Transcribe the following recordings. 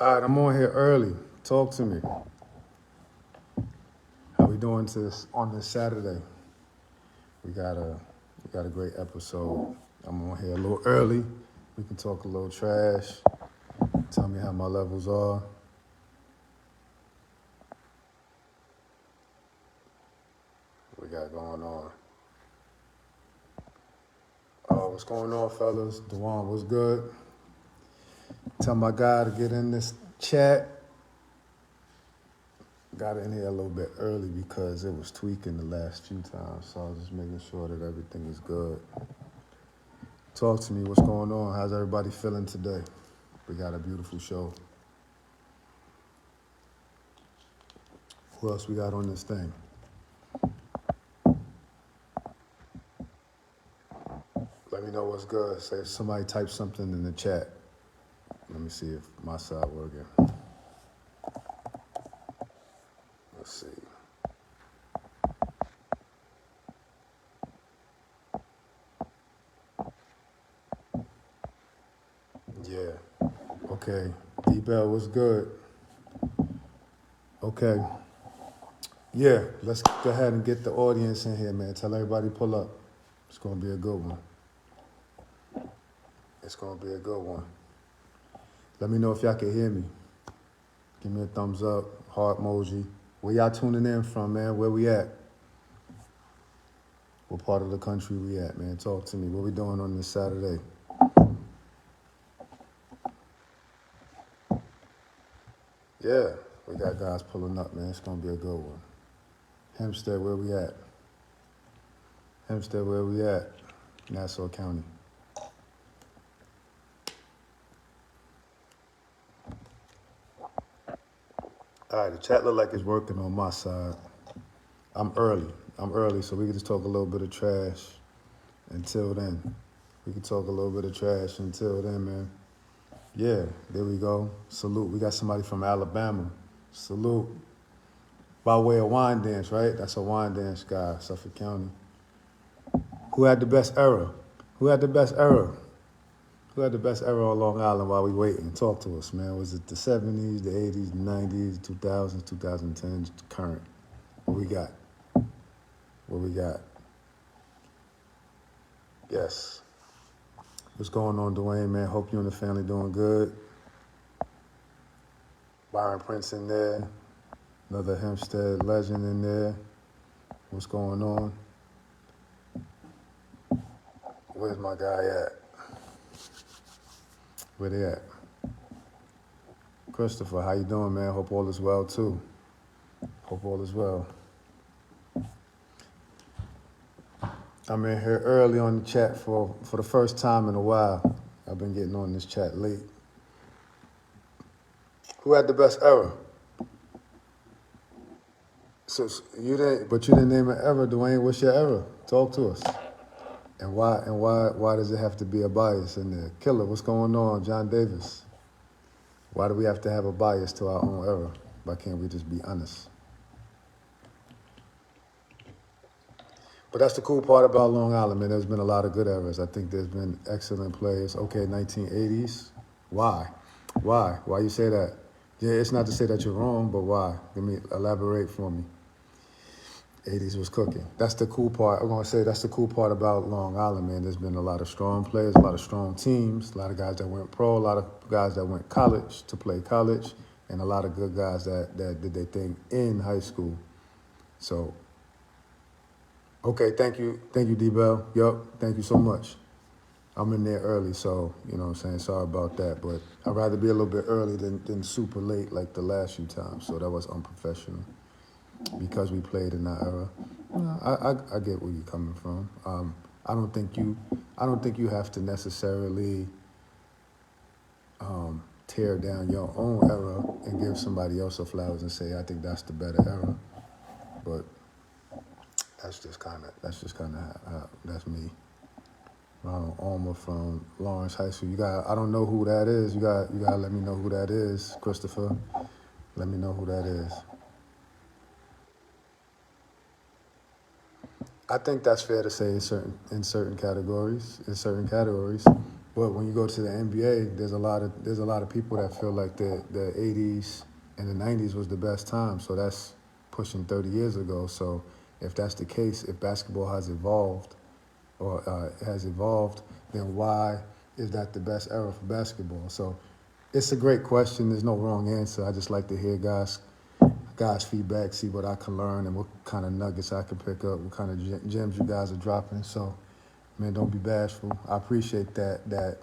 All right, I'm on here early. Talk to me. How we doing on this Saturday? We got a we got a great episode. I'm on here a little early. We can talk a little trash. Tell me how my levels are. What we got going on? What's going on, fellas? Dewan, what's good? Tell my guy to get in this chat. Got in here a little bit early because it was tweaking the last few times, so I was just making sure that everything is good. Talk to me. What's going on? How's everybody feeling today? We got a beautiful show. Who else we got on this thing? Let me know what's good. Say if somebody type something in the chat. Let me see if my side working. Let's see. Yeah. Okay. D-Bell, what's good? Okay. Yeah, let's go ahead and get the audience in here, man. Tell everybody pull up. It's going to be a good one. It's going to be a good one. Let me know if y'all can hear me. Give me a thumbs up, heart emoji. Where y'all tuning in from, man? Where we at? What part of the country we at, man? Talk to me. What we doing on this Saturday? Yeah, we got guys pulling up, man. It's going to be a good one. Hempstead, where we at? Hempstead, where we at? Nassau County. All right, the chat look like it's working on my side. I'm early, so we can just talk a little bit of trash until then. We can talk a little bit of trash until then, man. Yeah, there we go. Salute. We got somebody from Alabama. Salute. By way of wine dance, right? That's a wine dance guy, Suffolk County. Who had the best era? Who had the best era? Who had the best era on Long Island while we waiting? Talk to us, man. Was it the 70s, the 80s, the 90s, 2000s, 2010s, current? What we got? What we got? Yes. What's going on, Dwayne, man? Hope you and the family doing good. Byron Prince in there. Another Hempstead legend in there. What's going on? Where's my guy at? Where they at? Christopher, how you doing, man? Hope all is well, too. Hope all is well. I'm in here early on the chat for the first time in a while. I've been getting on this chat late. Who had the best era? So you didn't name an era, Dwayne. What's your era? Talk to us. And why does it have to be a bias in there? Killer, what's going on? John Davis. Why do we have to have a bias to our own era? Why can't we just be honest? But that's the cool part about Long Island, man. There's been a lot of good eras. I think there's been excellent players. Okay, 1980s. Why? Why you say that? Yeah, it's not to say that you're wrong, but why? Let me elaborate for me. 80s was cooking. That's the cool part. I'm going to say that's the cool part about Long Island, man. There's been a lot of strong players, a lot of strong teams, a lot of guys that went pro, a lot of guys that went college to play college, and a lot of good guys that did their thing in high school. So, okay, thank you, D-Bell. Yup, thank you so much. I'm in there early, so, you know what I'm saying, sorry about that. But I'd rather be a little bit early than super late like the last few times, so that was unprofessional. Because we played in that era, I get where you're coming from. I don't think you have to necessarily tear down your own era and give somebody else a flowers and say I think that's the better era. But that's just kind of that's me. Alma from Lawrence High School. I don't know who that is. You got to let me know who that is, Christopher. Let me know who that is. I think that's fair to say in certain categories. But when you go to the NBA, there's a lot of people that feel like the '80s and the '90s was the best time. So that's pushing 30 years ago. So if that's the case, if basketball has evolved, then why is that the best era for basketball? So it's a great question. There's no wrong answer. I just like to hear guys' feedback, see what I can learn, and what kind of nuggets I can pick up, what kind of gems you guys are dropping. So, man, don't be bashful. I appreciate that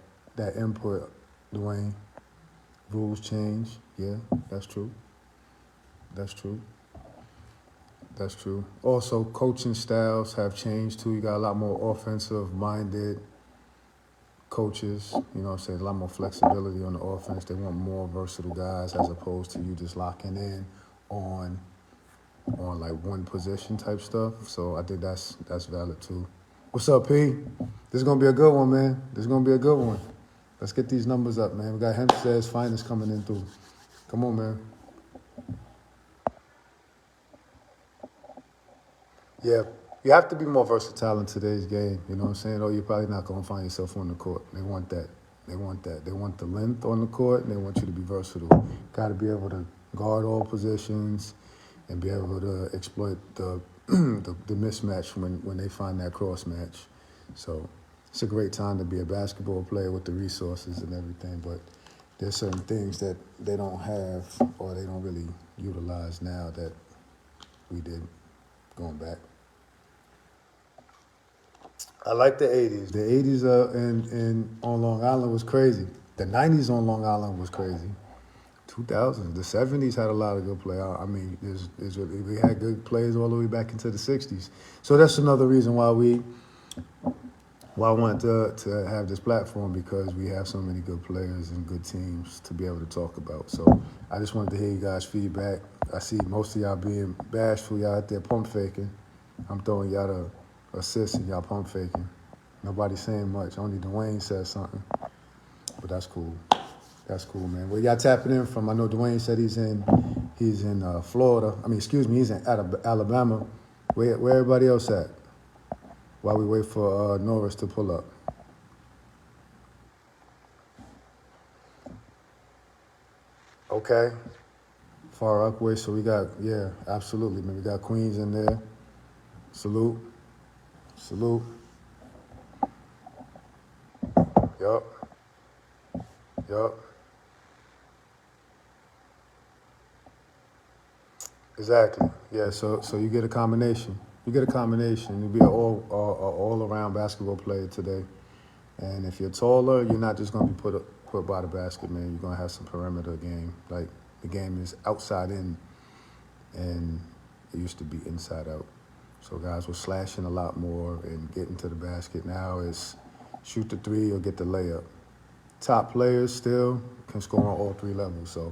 input, Dwayne. Rules change. Yeah, that's true. That's true. That's true. Also, coaching styles have changed too. You got a lot more offensive minded coaches. You know what I'm saying? A lot more flexibility on the offense. They want more versatile guys as opposed to you just locking in on like one position type stuff. So I think that's valid too. What's up, P? This is gonna be a good one, man. This is gonna be a good one. Let's get these numbers up, man. We got Hempstead's finest coming in through. Come on, man. Yeah, you have to be more versatile in today's game. You know what I'm saying? Or you're probably not gonna find yourself on the court. They want that. They want that. They want the length on the court, and they want you to be versatile. Got to be able to guard all positions and be able to exploit the mismatch when they find that cross match. So it's a great time to be a basketball player with the resources and everything. But there's certain things that they don't have or they don't really utilize now that we did going back. I like the '80s. The '80s in on Long Island was crazy. The '90s on Long Island was crazy. 2000s, the '70s had a lot of good play. I mean, we had good players all the way back into the '60s. So that's another reason why I wanted to have this platform, because we have so many good players and good teams to be able to talk about. So I just wanted to hear you guys' feedback. I see most of y'all being bashful. Y'all out there pump faking. I'm throwing y'all the assist and y'all pump faking. Nobody's saying much. Only Dwayne said something, but that's cool. That's cool, man. Where y'all tapping in from? I know Dwayne said he's in Florida. I mean, excuse me, he's in Alabama. Where everybody else at? While we wait for Norris to pull up. Okay. Far Upway. So we got, yeah, absolutely, man. We got Queens in there. Salute. Salute. Yup. Yup. Exactly. Yeah. So you get a combination. You get a combination. You be an all around basketball player today. And if you're taller, you're not just gonna be put by the basket, man. You're gonna have some perimeter game. Like the game is outside in, and it used to be inside out. So guys were slashing a lot more and getting to the basket. Now it's shoot the three or get the layup. Top players still can score on all three levels. So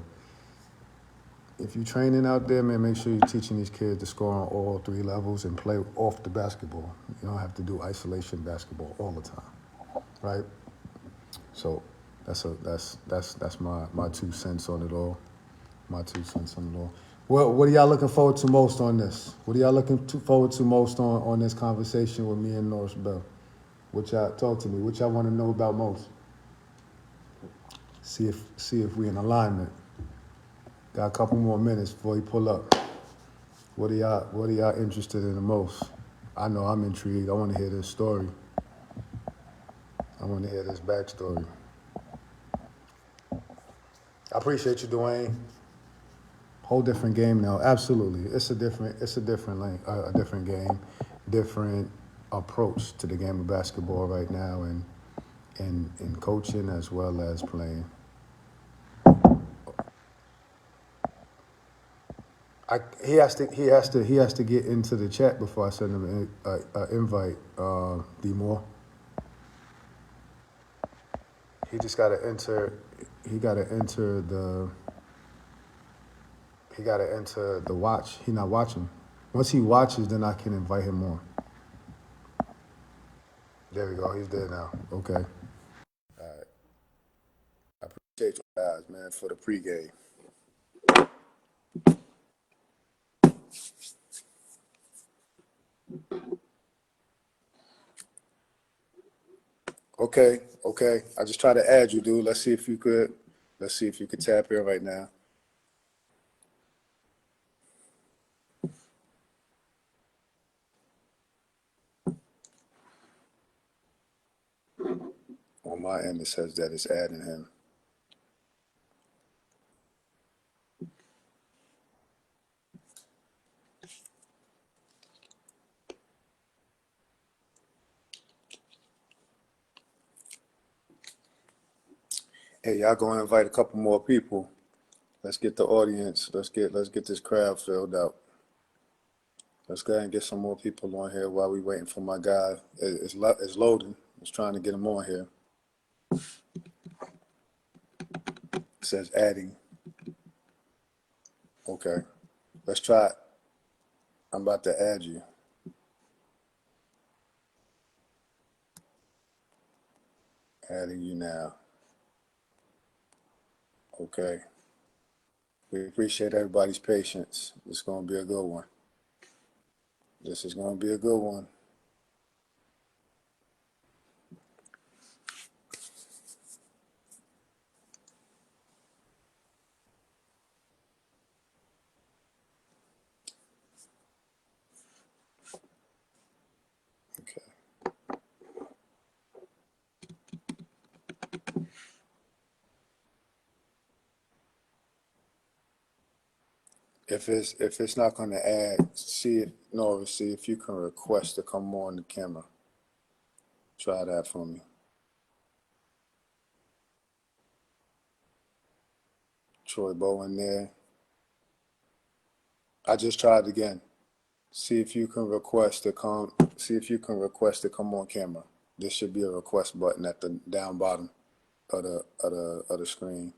if you're training out there, man, make sure you're teaching these kids to score on all three levels and play off the basketball. You don't have to do isolation basketball all the time, right? So that's my 2 cents on it all. My 2 cents on it all. Well, what are y'all looking forward to most on this? What are y'all looking forward to most on this conversation with me and Norris Bell? What y'all talk to me? What y'all want to know about most? See if we in alignment. Got a couple more minutes before you pull up. What are y'all interested in the most? I know I'm intrigued. I want to hear this story. I want to hear this backstory. I appreciate you, Dwayne. Whole different game now. Absolutely, it's a different lane, a different game, different approach to the game of basketball right now, and in coaching as well as playing. He has to get into the chat before I send him an invite. D Moore. He just got to enter. He got to enter the. He got to enter the watch. He not watching. Once he watches, then I can invite him more. There we go. He's there now. Okay. All right. I appreciate you guys, man, for the pregame. Okay, okay. I just tried to add you, dude. Let's see if you could. Let's see if you could tap in right now. On my end, it says that it's adding him. Hey, y'all gonna invite a couple more people. Let's get the audience. Let's get this crowd filled out. Let's go ahead and get some more people on here while we waiting for my guy. It's loading. It's trying to get him on here. It says adding. Okay, let's try it. I'm about to add you. Adding you now. Okay. We appreciate everybody's patience. It's going to be a good one. This is going to be a good one. Okay. If it's not going to add, Norris, see if you can request to come on the camera. Try that for me. Troy Bowen there. I just tried again. See if you can request to come. See if you can request to come on camera. There should be a request button at the down bottom of the screen.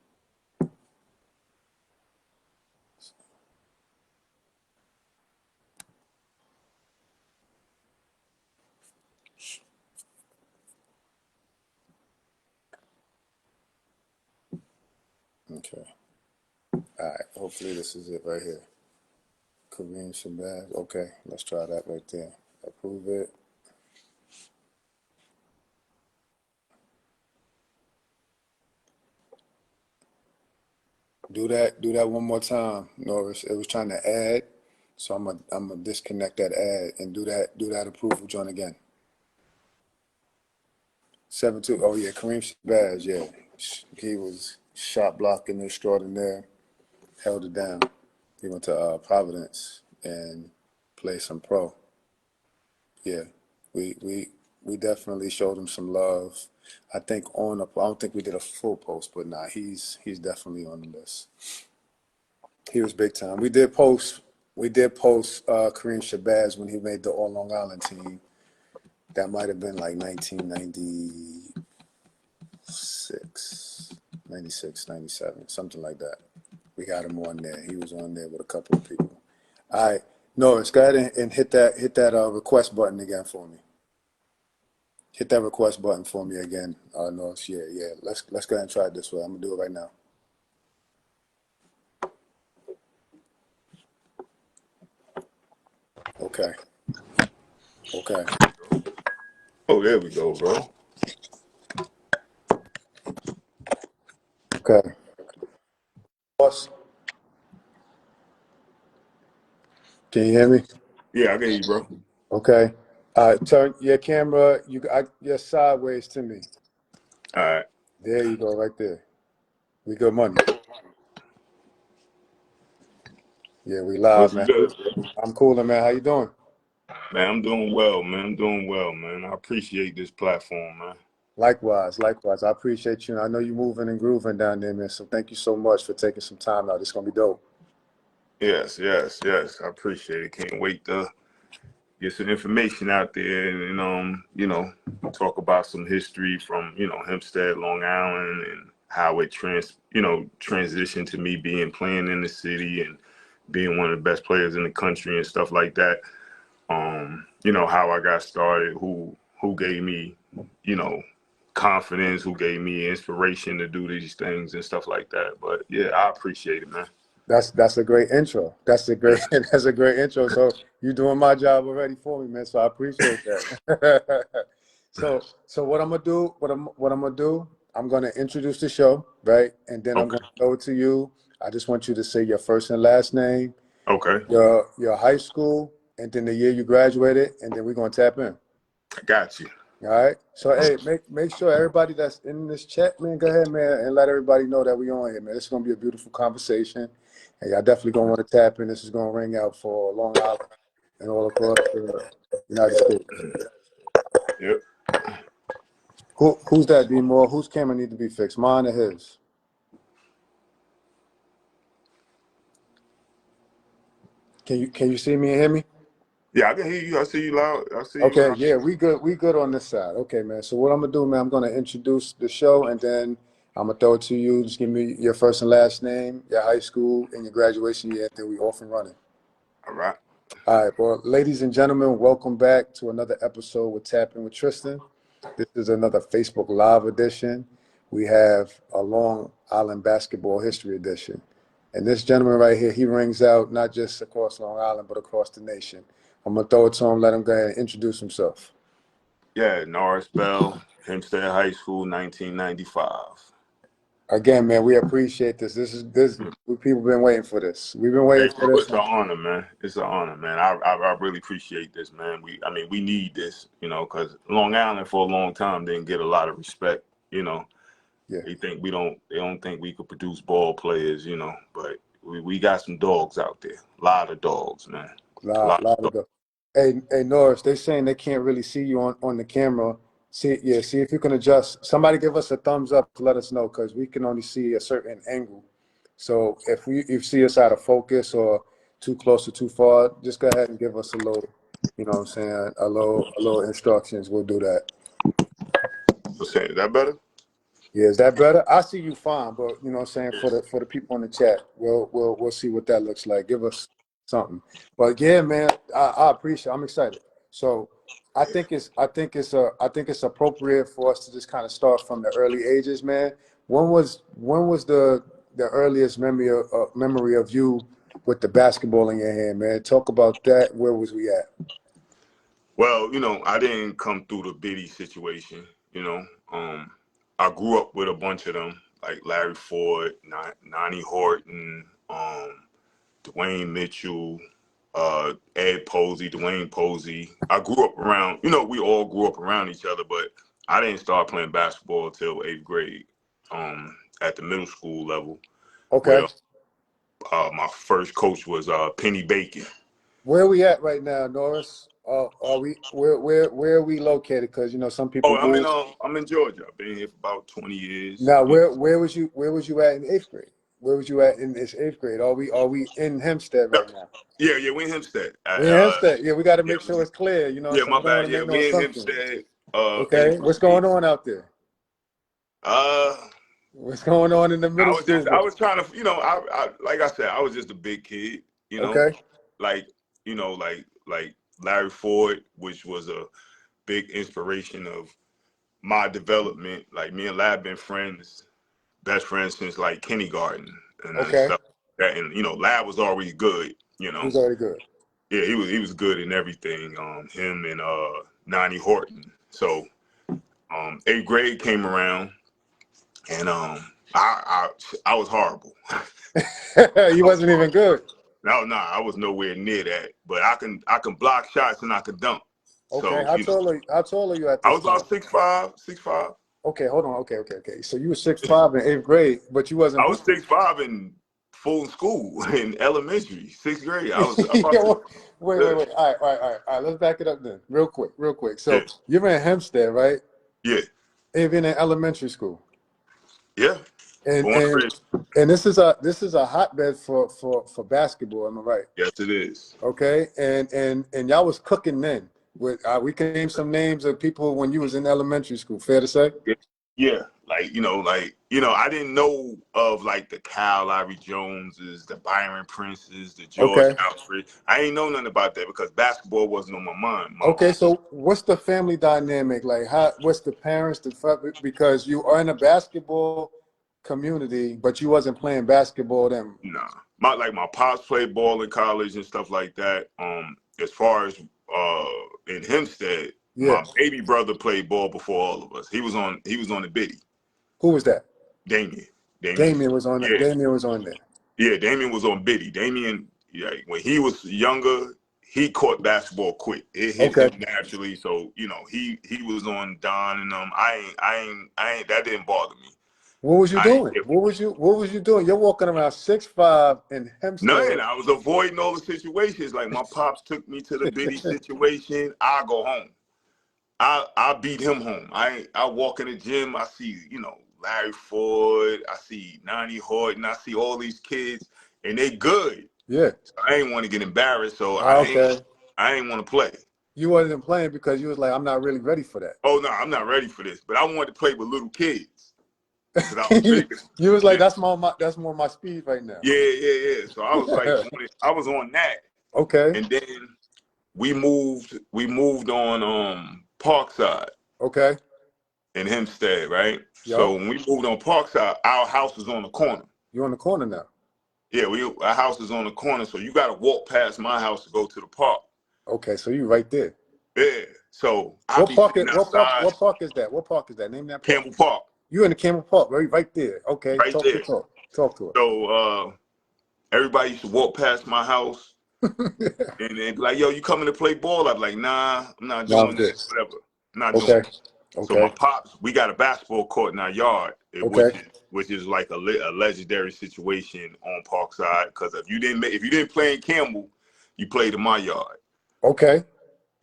Okay. All right. Hopefully this is it right here. Kareem Shabazz. Okay, let's try that right there. Approve it. Do that one more time, Norris. It was trying to add, so I'm gonna disconnect that ad and do that approval joint again. 7-2. Oh yeah, Kareem Shabazz. Yeah, he was shot blocking extraordinaire. Held it down. He went to Providence and played some pro. Yeah, we definitely showed him some love. I think I don't think we did a full post, but nah, he's definitely on the list. He was big time. We did post Kareem Shabazz when he made the All Long Island team. That might have been like 1996, 96, 97, something like that. We got him on there. He was on there with a couple of people. All right, Norris, go ahead and hit that request button again for me. Hit that request button for me again, Norris. Yeah, yeah. Let's go ahead and try it this way. I'm gonna do it right now. Okay. Okay. Oh, there we go, bro. Okay. Boss, can you hear me? Yeah, I get you, bro. Okay. Turn your camera. You're sideways to me. All right. There you go, right there. We good money. Yeah, we live, What's man. good? I'm cooler, man. How you doing? Man, I'm doing well, man. I'm doing well, man. I appreciate this platform, man. Likewise, likewise. I appreciate you. I know you moving and grooving down there, man. So thank you so much for taking some time out. It's gonna be dope. Yes, yes, yes. I appreciate it. Can't wait to get some information out there and talk about some history from, Hempstead, Long Island and how it transitioned to me being playing in the city and being one of the best players in the country and stuff like that. How I got started, who gave me, you know, confidence, who gave me inspiration to do these things and stuff like that. But yeah, I appreciate it, man. That's a great intro. That's a great that's a great intro. So you're doing my job already for me, man. So I appreciate that. So what I'm gonna do, what I'm gonna do, I'm gonna introduce the show, right? And then I'm Okay. gonna throw it to you. I just want you to say your first and last name, Okay. your high school, and then the year you graduated, and then we're gonna tap in. I got you. All right. So hey, make sure everybody that's in this chat, man, go ahead, man, and let everybody know that we on here, man. It's gonna be a beautiful conversation, and y'all definitely gonna want to tap in. This is gonna ring out for Long Island and all across the United States. Yep. Who's that, D Moore? Whose camera need to be fixed? Mine or his? Can you see me and hear me? Yeah, I can hear you. I see you loud. I see you Okay, loud. yeah, we good. We good on this side. Okay, man. So what I'm gonna do, man, I'm gonna introduce the show, and then I'm gonna throw it to you. Just give me your first and last name, your high school, and your graduation year. Then we off and running. All right. All right, well, ladies and gentlemen, welcome back to another episode with Tapping with Tristan. This is another Facebook Live edition. We have a Long Island Basketball History edition. And this gentleman right here, he rings out not just across Long Island, but across the nation. I'm going to throw it to him, let him go ahead and introduce himself. Yeah, Norris Bell, Hempstead High School, 1995. Again, man, we appreciate this. People been waiting for this. We've been Hey, waiting for bro, this. it's an honor, man. It's an honor, man. I really appreciate this, man. We need this, because Long Island for a long time didn't get a lot of respect. Yeah, They don't think we could produce ball players, but we got some dogs out there. A lot of dogs, man. A lot lot of of dogs. the. Hey, Norris, they saying they can't really see you on the camera. See if you can adjust. Somebody give us a thumbs up to let us know because we can only see a certain angle. So if you see us out of focus or too close or too far, just go ahead and give us a little, you know what I'm saying, a little instructions. We'll do that. Is that better? Yeah, is that better? I see you fine, but you know what I'm saying, for the people in the chat, we'll see what that looks like. Give us something. But yeah, man, I appreciate I'm excited. So I think it's appropriate for us to just kind of start from the early ages, man. When was the earliest memory of you with the basketball in your hand, man? Talk about that. Where was we at? Well, I didn't come through the Biddy situation, I grew up with a bunch of them, like Larry Ford, Nani Horton, Dwayne Mitchell, Ed Posey, Dwayne Posey. I grew up around, we all grew up around each other, but I didn't start playing basketball until 8th grade, at the middle school level, Okay. where my first coach was Penny Bacon. Where are we at right now, Norris? Are we where are we located? Because you know some people Oh, move. I'm in Georgia. I've been here for about 20 years. Now, where was you at in eighth grade? Where was you at in this eighth grade? Are we in Hempstead No, right now? yeah, we in Hempstead. We in Hempstead. Yeah, we got to Yeah, make sure it's clear. You know, yeah, so we my don't want bad. to Yeah, make no we in assumptions. Hempstead, Okay, eighth what's grade. going on out there? Uh, What's going on in the middle school? I was trying to, like I said, I was just a big kid, Okay, like, like Larry Ford, which was a big inspiration of my development. Like me and Lab been friends, best friends since like kindergarten and okay, stuff like that. And Lab was already good. he's already good. Yeah, he was good in everything. Him and Nani Horton. So 8th grade came around, and I was horrible. He wasn't even good. No, I was nowhere near that. But I can block shots and I can dunk. Okay, So how tall are you at I this was time? about 6'5", 6'5". Okay, hold on. Okay. So you were 6'5" in eighth grade, but you wasn't I was hooping. 6'5" in full school in elementary, 6th grade. I was Yeah, about to. wait. All right. Let's back it up then, real quick. Yeah, So you're in Hempstead, right? yeah, Even in elementary school, yeah. and Born and and raised. and this is a hotbed for basketball. Am I right? Yes, it is. Okay, and y'all was cooking then. With we can name some names of people when you was in elementary school. Fair to say? Yeah, yeah. I didn't know of like the Kyle Lowry Joneses, the Byron Princes, the George Okay. Alfred. I ain't know nothing about that because basketball wasn't on my mind. Okay, so what's the family dynamic like? What's the parents, because you are in a basketball community, but you wasn't playing basketball then. Nah, my pops played ball in college and stuff like that. As far as in Hempstead, Yeah. My baby brother played ball before all of us. He was on the biddy. Who was that? Damien. Damien was on it. Yeah. Damien was on there. Yeah, Damien was on biddy. Damien, yeah, when he was younger, he caught basketball quick. It hit Okay. him naturally. So, he was on Don and I ain't that didn't bother me. What was you I ain't doing? get What was you doing? You're walking around 6'5" in nothing. Hempstead. I was avoiding all the situations. Like my pops took me to the biddy situation. I go home. I beat him home. I walk in the gym. I see Larry Ford. I see Nani Horton. I see all these kids, and they good. Yeah. So I ain't want to get embarrassed. So Okay. I ain't want to play. You wasn't playing because you was like, I'm not really ready for that. Oh no, I'm not ready for this. But I wanted to play with little kids because I was bigger. You was like, Yeah, that's more my speed right now. yeah. So I was like, I was on that, Okay. and then we moved on Parkside Okay. in Hempstead, right? So Yup. when we moved on Parkside, our house was on the corner. You're on the corner now. Yeah, our house is on the corner, so you got to walk past my house to go to the park. Okay, so you right there. Yeah, so I What be park? sitting What park? outside What park is that? What park is that? Name that park. Campbell Park, You in the Campbell Park, right there. Okay, right talk to there. talk. Talk to So everybody used to walk past my house her. and they'd be like, "Yo, you coming to play ball?" I'd be like, "Nah, I'm not No, I'm doing that. good. Whatever, I'm not doing Okay. it." So my Okay. pops, we got a basketball court in our yard, Okay. which is like a legendary situation on Parkside. Because if you didn't play in Campbell, you played in my yard. Okay.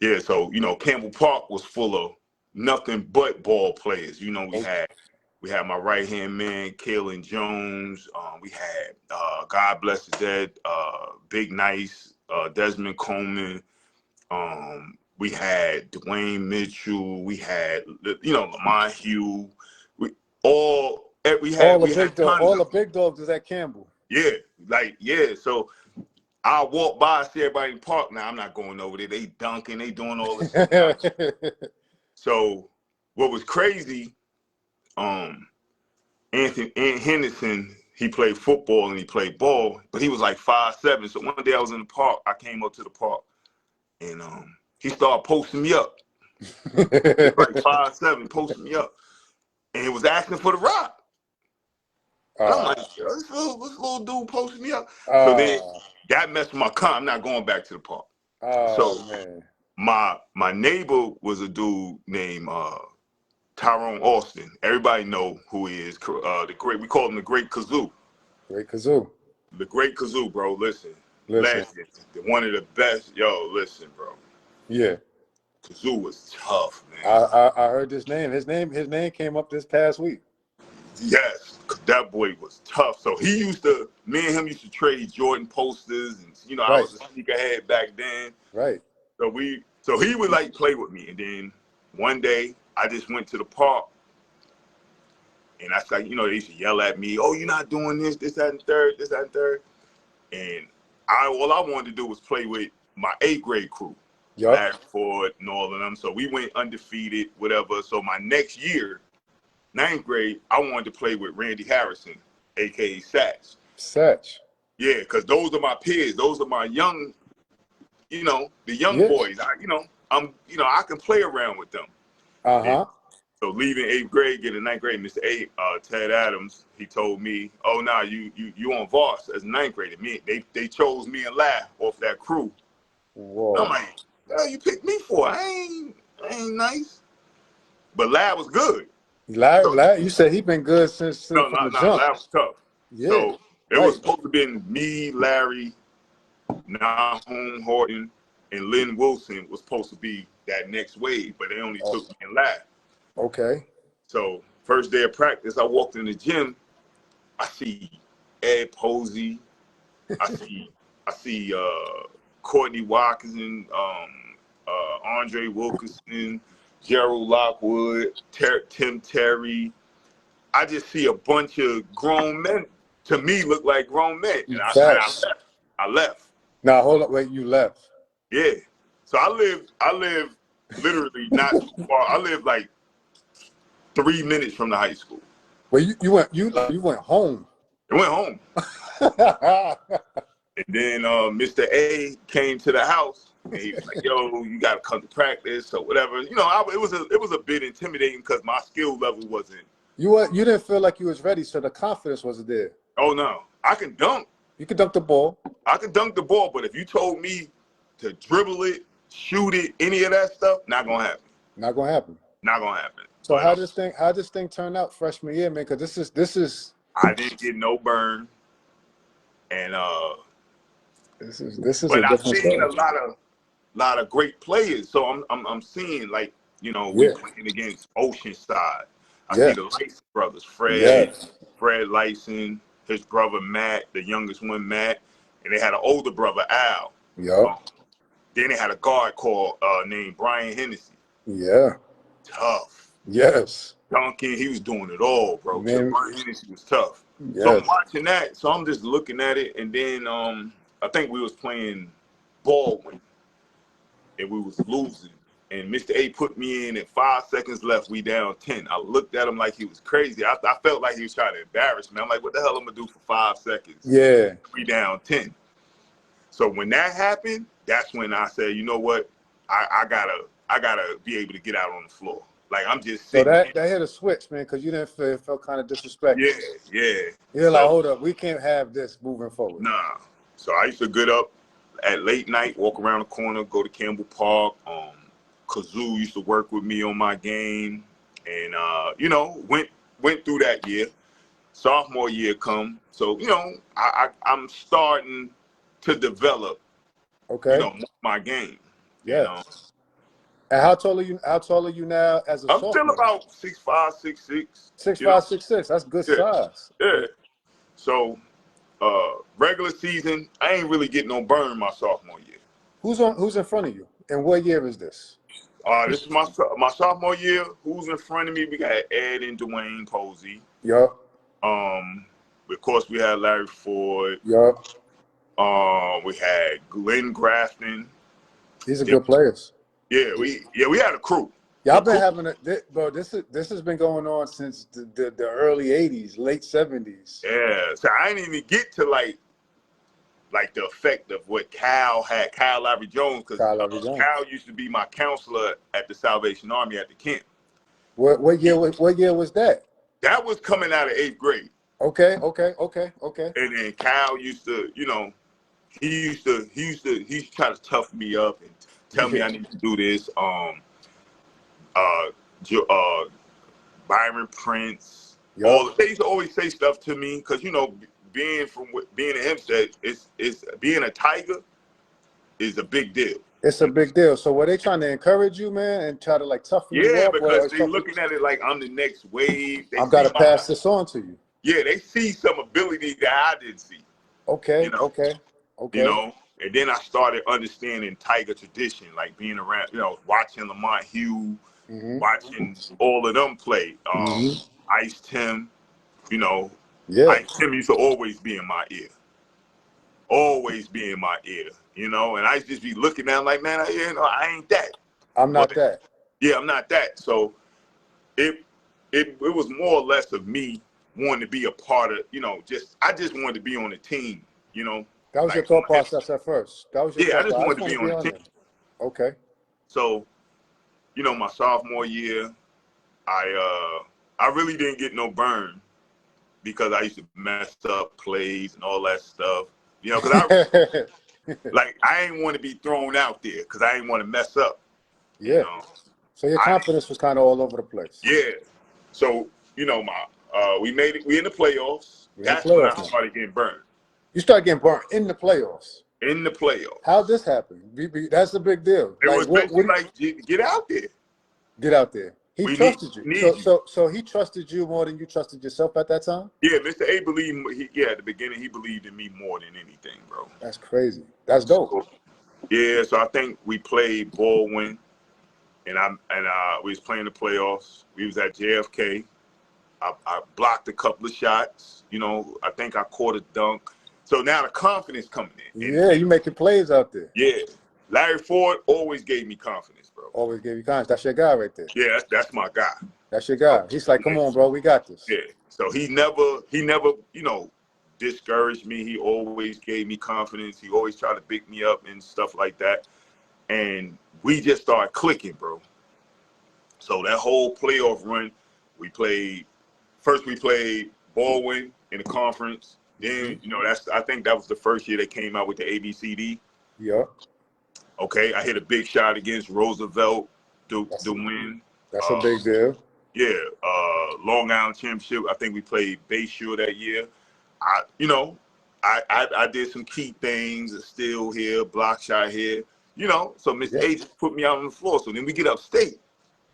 Yeah, so Campbell Park was full of nothing but ball players. We had my right hand man, Kalen Jones. We had God bless the dead, Big Nice, Desmond Coleman. We had Dwayne Mitchell. We had Lamont Hugh. We we had tons All the of them. big dogs is at Campbell. Yeah, yeah. So I walk by, see everybody in the park. Now I'm not going over there. They dunking, they doing all this nonsense. So what was crazy, Anthony Henderson, he played football and he played ball, but he was like 5'7". So one day I was in the park. I came up to the park and he started posting me up. He was like 5'7", posting me up, and he was asking for the rock. And I'm like, yo, this little dude posting me up. So then that messed with my car. I'm not going back to the park. So Man. my neighbor was a dude named Tyrone Austin. Everybody know who he is. The great, we call him the Great Kazoo. Great Kazoo. The Great Kazoo, bro. Listen, Listen. one of the best. Yo, listen, bro. Yeah. Kazoo was tough, I, man. I heard this name. His name came up this past week. Yes, that boy was tough. So me and him used to trade Jordan posters, and I Right. was a sneakerhead back then. Right. So he would like play with me, and then one day I just went to the park, and I started, they used to yell at me, "Oh, you're not doing this, this, that, and third, this, that, and third." And all I wanted to do was play with my 8th grade crew, Yup. Larry Ford and all of them. So we went undefeated, whatever. So my next year, 9th grade, I wanted to play with Randy Harrison, aka Satch. Satch. Yeah, because those are my peers. Those are my young, the young Yeah. boys. I can play around with them. And Uh-huh. so leaving 8th grade, getting 9th grade, Mr. Ted Adams, he told me, "Oh, nah, you on Voss as a 9th grader." They chose me and Laugh off that crew. And I'm Whoa. like, "Hell, you picked me for? I ain't nice." But Laugh was good. So Larry, you said he been good since no, from the no, jump. Laugh was tough. Yeah. So it was Right. supposed to have been me, Larry, Nahum Horton, and Lynn Wilson was supposed to be that next wave, but they only Oh, took me and Laugh. okay. So first day of practice, I walked in the gym. I see Ed Posey. I see Courtney Watkinson, Andre Wilkerson, Gerald Lockwood, Tim Terry. I just see a bunch of grown men. To me, look like grown men, and Facts. I left. Now hold up, wait, you left. Yeah. So I live literally not too far. I live like 3 minutes from the high school. Well, you went home. I went home. And then Mr. A came to the house And he was like, "Yo, you got to come to practice or whatever." You know, it was a bit intimidating because my skill level wasn't. You didn't feel like you was ready, so the confidence wasn't there. Oh no, I can dunk. You could dunk the ball. I could dunk the ball, but if you told me to dribble it, shoot it, any of that stuff, not gonna happen. Not gonna happen. Not gonna happen. So But how this thing turn out freshman year, man? Because this is I didn't get no burn, and this is a but I've different seen story. a lot of great players. So I'm seeing, like, you know, we Yeah. playing against Oceanside. I see Yeah. the Lyson brothers, Yes. Fred Lyson, his brother Matt, the youngest one Matt, and they had an older brother Al. Yup. Then they had a guard called named Brian Hennessy. Yeah. Tough. Yes. Duncan, he was doing it all, bro. Man. Brian Hennessy was tough. So I'm Yes. watching that. So I'm just looking at it, and then I think we was playing Baldwin, and we was losing. And Mr. A put me in at 5 seconds left. We down 10. I looked at him like he was crazy. I felt like he was trying to embarrass me. I'm like, what the hell I'm gonna do for 5 seconds? Yeah. We down 10. So when that happened, that's when I said, you know what? I gotta be able to get out on the floor. Like, I'm just So sitting. that hit a switch, man, because you didn't feel it felt kind of disrespectful. Yeah. You're like, hold up, we can't have this moving forward. Nah. So I used to get up at late night, walk around the corner, go to Campbell Park. Kazoo used to work with me on my game, and you know, went through that year. Sophomore year come, so, you know, I'm starting to develop, Okay. you know, my game. Yes. You know? And how tall are you now as a I'm sophomore? still about 6'5", 6'6". 6'5", 6'6". That's good size. Yeah. So regular season, I ain't really getting no burn my sophomore year. Who's in front of you? And what year is this? This is my sophomore year. Who's in front of me? We got Ed and Dwayne Posey. Yup. Of course, we had Larry Ford. Yup. We had Glenn Grafton. These are good players. Yeah, we had a crew. Y'all been having bro. This has been going on since the early '80s, late '70s. Yeah, so I didn't even get to like the effect of what Kyle had, Kyle Larry Jones, because Kyle used to be my counselor at the Salvation Army at the camp. What year was that? That was coming out of 8th grade. Okay. And then Kyle used to, you know, he used to try to tough me up and tell me I need to do this. Byron Prince. They used to always say stuff to me because, you know, being in Hempstead, it's being a Tiger is a big deal. It's a big deal. So were they trying to encourage you, man, and try to like toughen you up? Yeah, because they looking at it like I'm the next wave. I've got to pass this on to you. Yeah, they see some ability that I didn't see. Okay, you know? okay. You know, and then I started understanding Tiger tradition, like being around, you know, watching Lamont Hughes, watching all of them play. Ice Tim, you know, Ice Tim used to always be in my ear. Always be in my ear, you know, and I used to just be looking at him like, man, I ain't that. I'm not that. Yeah, I'm not that. So it was more or less of me wanting to be a part of, you know, I just wanted to be on the team, you know. That was your thought process at first. That was your I just wanted to be on the team. Okay. So, you know, my sophomore year, I really didn't get no burn because I used to mess up plays and all that stuff. You know, because I ain't want to be thrown out there because I ain't want to mess up. Yeah. You know? So your confidence was kind of all over the place. Yeah. So, you know, we made it. We in the playoffs. That's when I started getting burned. You started getting burnt in the playoffs. In the playoffs. How'd this happen? That's a big deal. It was basically like, get out there. Get out there. He trusted you. So he trusted you more than you trusted yourself at that time? Yeah, Mr. A believed at the beginning he believed in me more than anything, bro. That's crazy. That's dope. So I think we played Baldwin, and we was playing the playoffs. We was at JFK. I blocked a couple of shots. You know, I think I caught a dunk. So now the confidence coming in. Yeah, you making plays out there. Yeah. Larry Ford always gave me confidence, bro. Always gave you confidence. That's your guy right there. Yeah, that's my guy. That's your guy. He's like, come on, bro, we got this. Yeah. So he never, you know, discouraged me. He always gave me confidence. He always tried to pick me up and stuff like that. and we just started clicking, bro. So that whole playoff run, we played Baldwin in the conference. Then, I think that was the first year they came out with the ABCD. Yeah. Okay, I hit a big shot against Roosevelt to win. That's a big deal. Yeah, Long Island Championship. I think we played Bayshore that year. I did some key things, a steal here, block shot here. So Mr. A just put me out on the floor. So then we get upstate.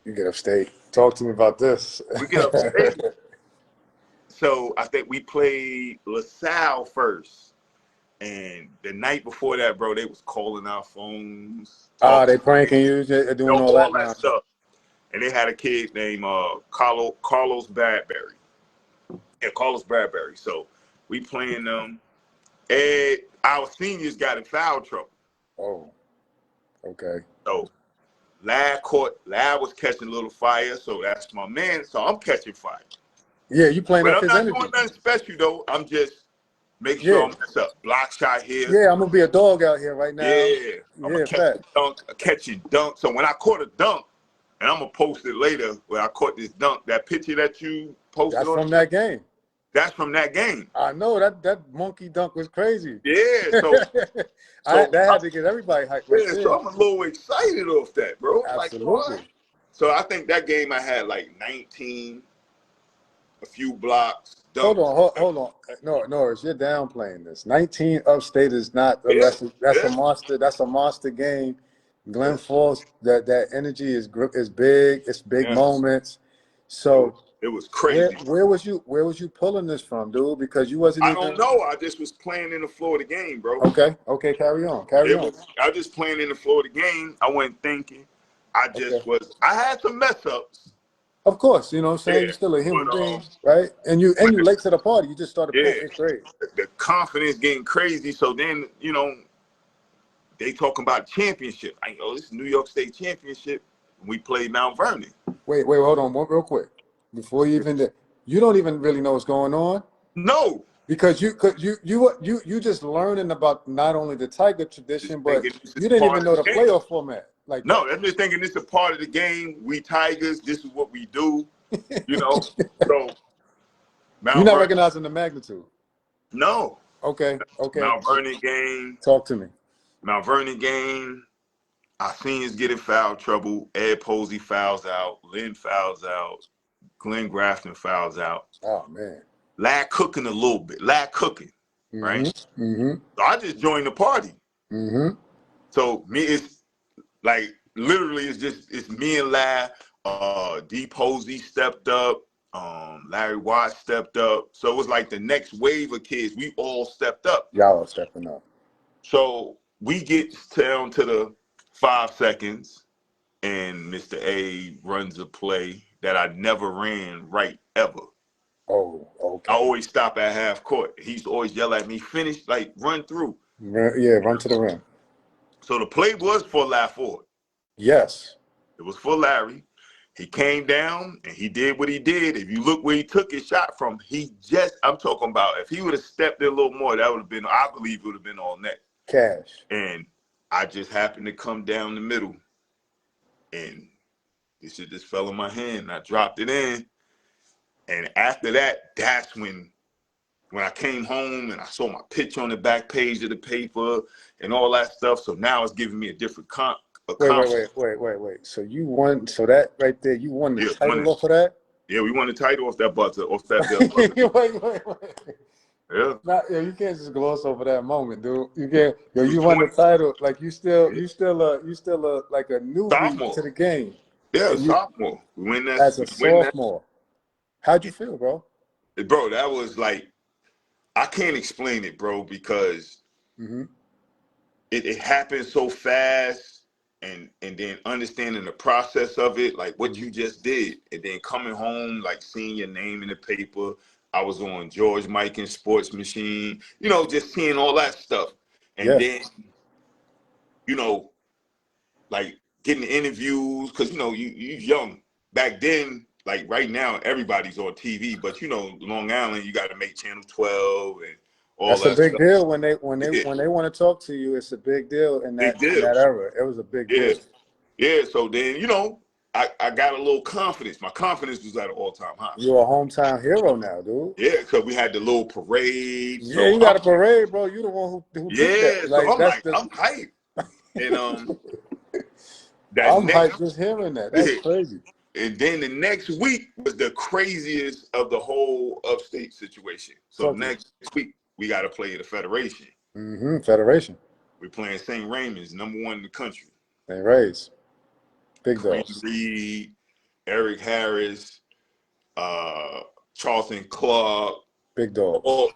You get upstate. Talk to me about this. We get upstate. So I think we played LaSalle first. And the night before that, bro, they was calling our phones. They pranking you, doing all that nonsense. Stuff. And they had a kid named Carlos Bradbury. Yeah, Carlos Bradbury. So we playing them. And our seniors got in foul trouble. Oh, okay. So Lad was catching a little fire, so that's my man. So I'm catching fire. Yeah, you playing but up his energy. I'm not doing nothing special, though. I'm just making sure I'm mess up. Block shot here. Yeah, I'm going to be a dog out here right now. Yeah. I'm going to catch a dunk. So when I caught a dunk, and I'm going to post it later where I caught this dunk, that picture that you posted That's from that game. That's from that game. I know. That monkey dunk was crazy. Yeah. So, that had to get everybody hyped. Yeah, so I'm a little excited off that, bro. Absolutely. Like, so I think that game I had like 19, a few blocks. Hold on. No, Norris, you're downplaying this. 19 upstate is not that's a monster. That's a monster game. Glen Falls, that energy is big. It's big moments. So it was crazy. Where was you pulling this from, dude? Because you wasn't. I don't know. I just was playing in the flow of the game, bro. Okay. Carry on. I was just playing in the flow of the game. I wasn't thinking. I just was. I had some mess ups. Of course, you know what I'm saying? You're still a human being, right? And you late to the party. You just started playing 8th grade. The confidence getting crazy. So then, they talking about championship. I know this is New York State Championship. We played Mount Vernon. Wait, hold on, real quick. Before you even you don't even really know what's going on. No. Because you just learning about not only the Tiger tradition, but you didn't even know the playoff format. Like no, I'm just thinking this is a part of the game. We Tigers, this is what we do. So you're not recognizing the magnitude. No. Okay. Mount Vernon game. Talk to me. Mount Vernon game. Our seniors get in foul trouble. Ed Posey fouls out. Lynn fouls out. Glenn Grafton fouls out. Oh man. Lad cooking a little bit. Right? Mm-hmm. So I just joined the party. Mm-hmm. So it's like literally it's me and Lad. D Posey stepped up. Larry Watts stepped up. So it was like the next wave of kids. We all stepped up. Y'all are stepping up. So we get down to the 5 seconds, and Mr. A runs a play that I never ran right ever. Oh, okay. I always stop at half court. He used to always yell at me, finish, like run through. Yeah, run to the rim. So the play was for Ford. Yes. It was for Larry. He came down and he did what he did. If you look where he took his shot from, I'm talking about if he would have stepped there a little more, that would have been, I believe it would have been all net. Cash. And I just happened to come down the middle and this shit just fell in my hand and I dropped it in. And after that, that's when I came home and I saw my picture on the back page of the paper and all that stuff. So now it's giving me a different Wait. So you won. So that right there, you won the title off of that? Yeah, we won the title off that buzzer. Wait. Yeah. You can't just gloss over that moment, dude. You can't. You won the title. Like you still like a newbie to the game. Yeah, sophomore. We win that as a sophomore. How'd you feel, bro? Bro, that was like, I can't explain it, bro, because it happened so fast. And then understanding the process of it, like what you just did, and then coming home, like seeing your name in the paper. I was on George Mikan's Sports Machine, just seeing all that stuff. And then, like getting interviews, because, you young. Back then, like right now, everybody's on TV, but, Long Island, you got to make Channel 12 and all That's a that big stuff. deal when they Yeah, want to talk to you. It's a big deal big in deal. that era. It was a big Yeah, deal. yeah. So then, I got a little confidence. My confidence was at an all-time high. You're a hometown hero now, dude. Yeah, because we had the little parade. Yeah, So you got a parade, bro. You the one who did that. yeah, so Like I'm that's like, the. I'm hyped. And that I'm next hyped just hearing that. That's yeah, crazy. and then the next week was the craziest of the whole upstate situation. So Talk to me. next week we got to play the Federation. Federation. We're playing St. Raymond's, #1 in the country. They raised big Kareem dogs, Reed, Eric Harris, uh, Charlton Clark, big dogs. all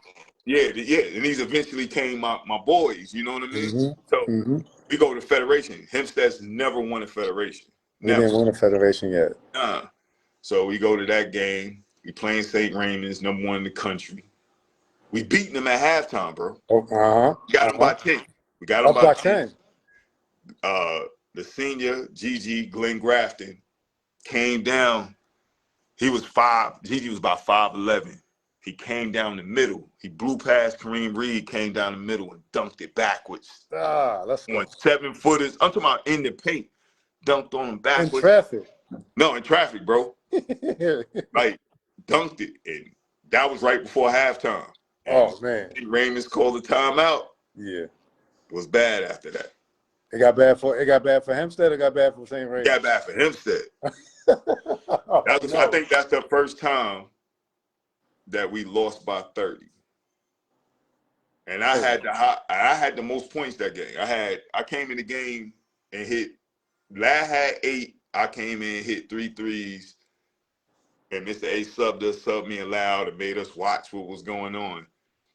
yeah. And these eventually came my boys. You know what I mean? So we go to Federation. Hempstead's never won a Federation. We Never. didn't win a federation yet. So we go to that game. We playing St. Raymond's, #1 in the country. We beating them at halftime, bro. Oh, We got them by 10. We got them Up by by 10. 10. The senior, Gigi, Glenn Grafton, came down. He was 5. Gigi was about 5'11". He came down the middle. He blew past Kareem Reed, came down the middle and dunked it backwards. Let's go. On 7-footers. I'm talking about in the paint. Dunked on him In backwards. traffic. No, in traffic, bro. Like, dunked it. And that was right before halftime. And Oh man. Raymond's called the timeout. Yeah. It was bad after that. It got bad for Hempstead. It got bad for St. Ray. Got bad for Hempstead. Oh, I think that's the first time that we lost by 30. And I had the most points that game. I came in the game and hit. Lad had 8. I came in, hit 3 threes, and Mr. A subbed me and Loud and made us watch what was going on,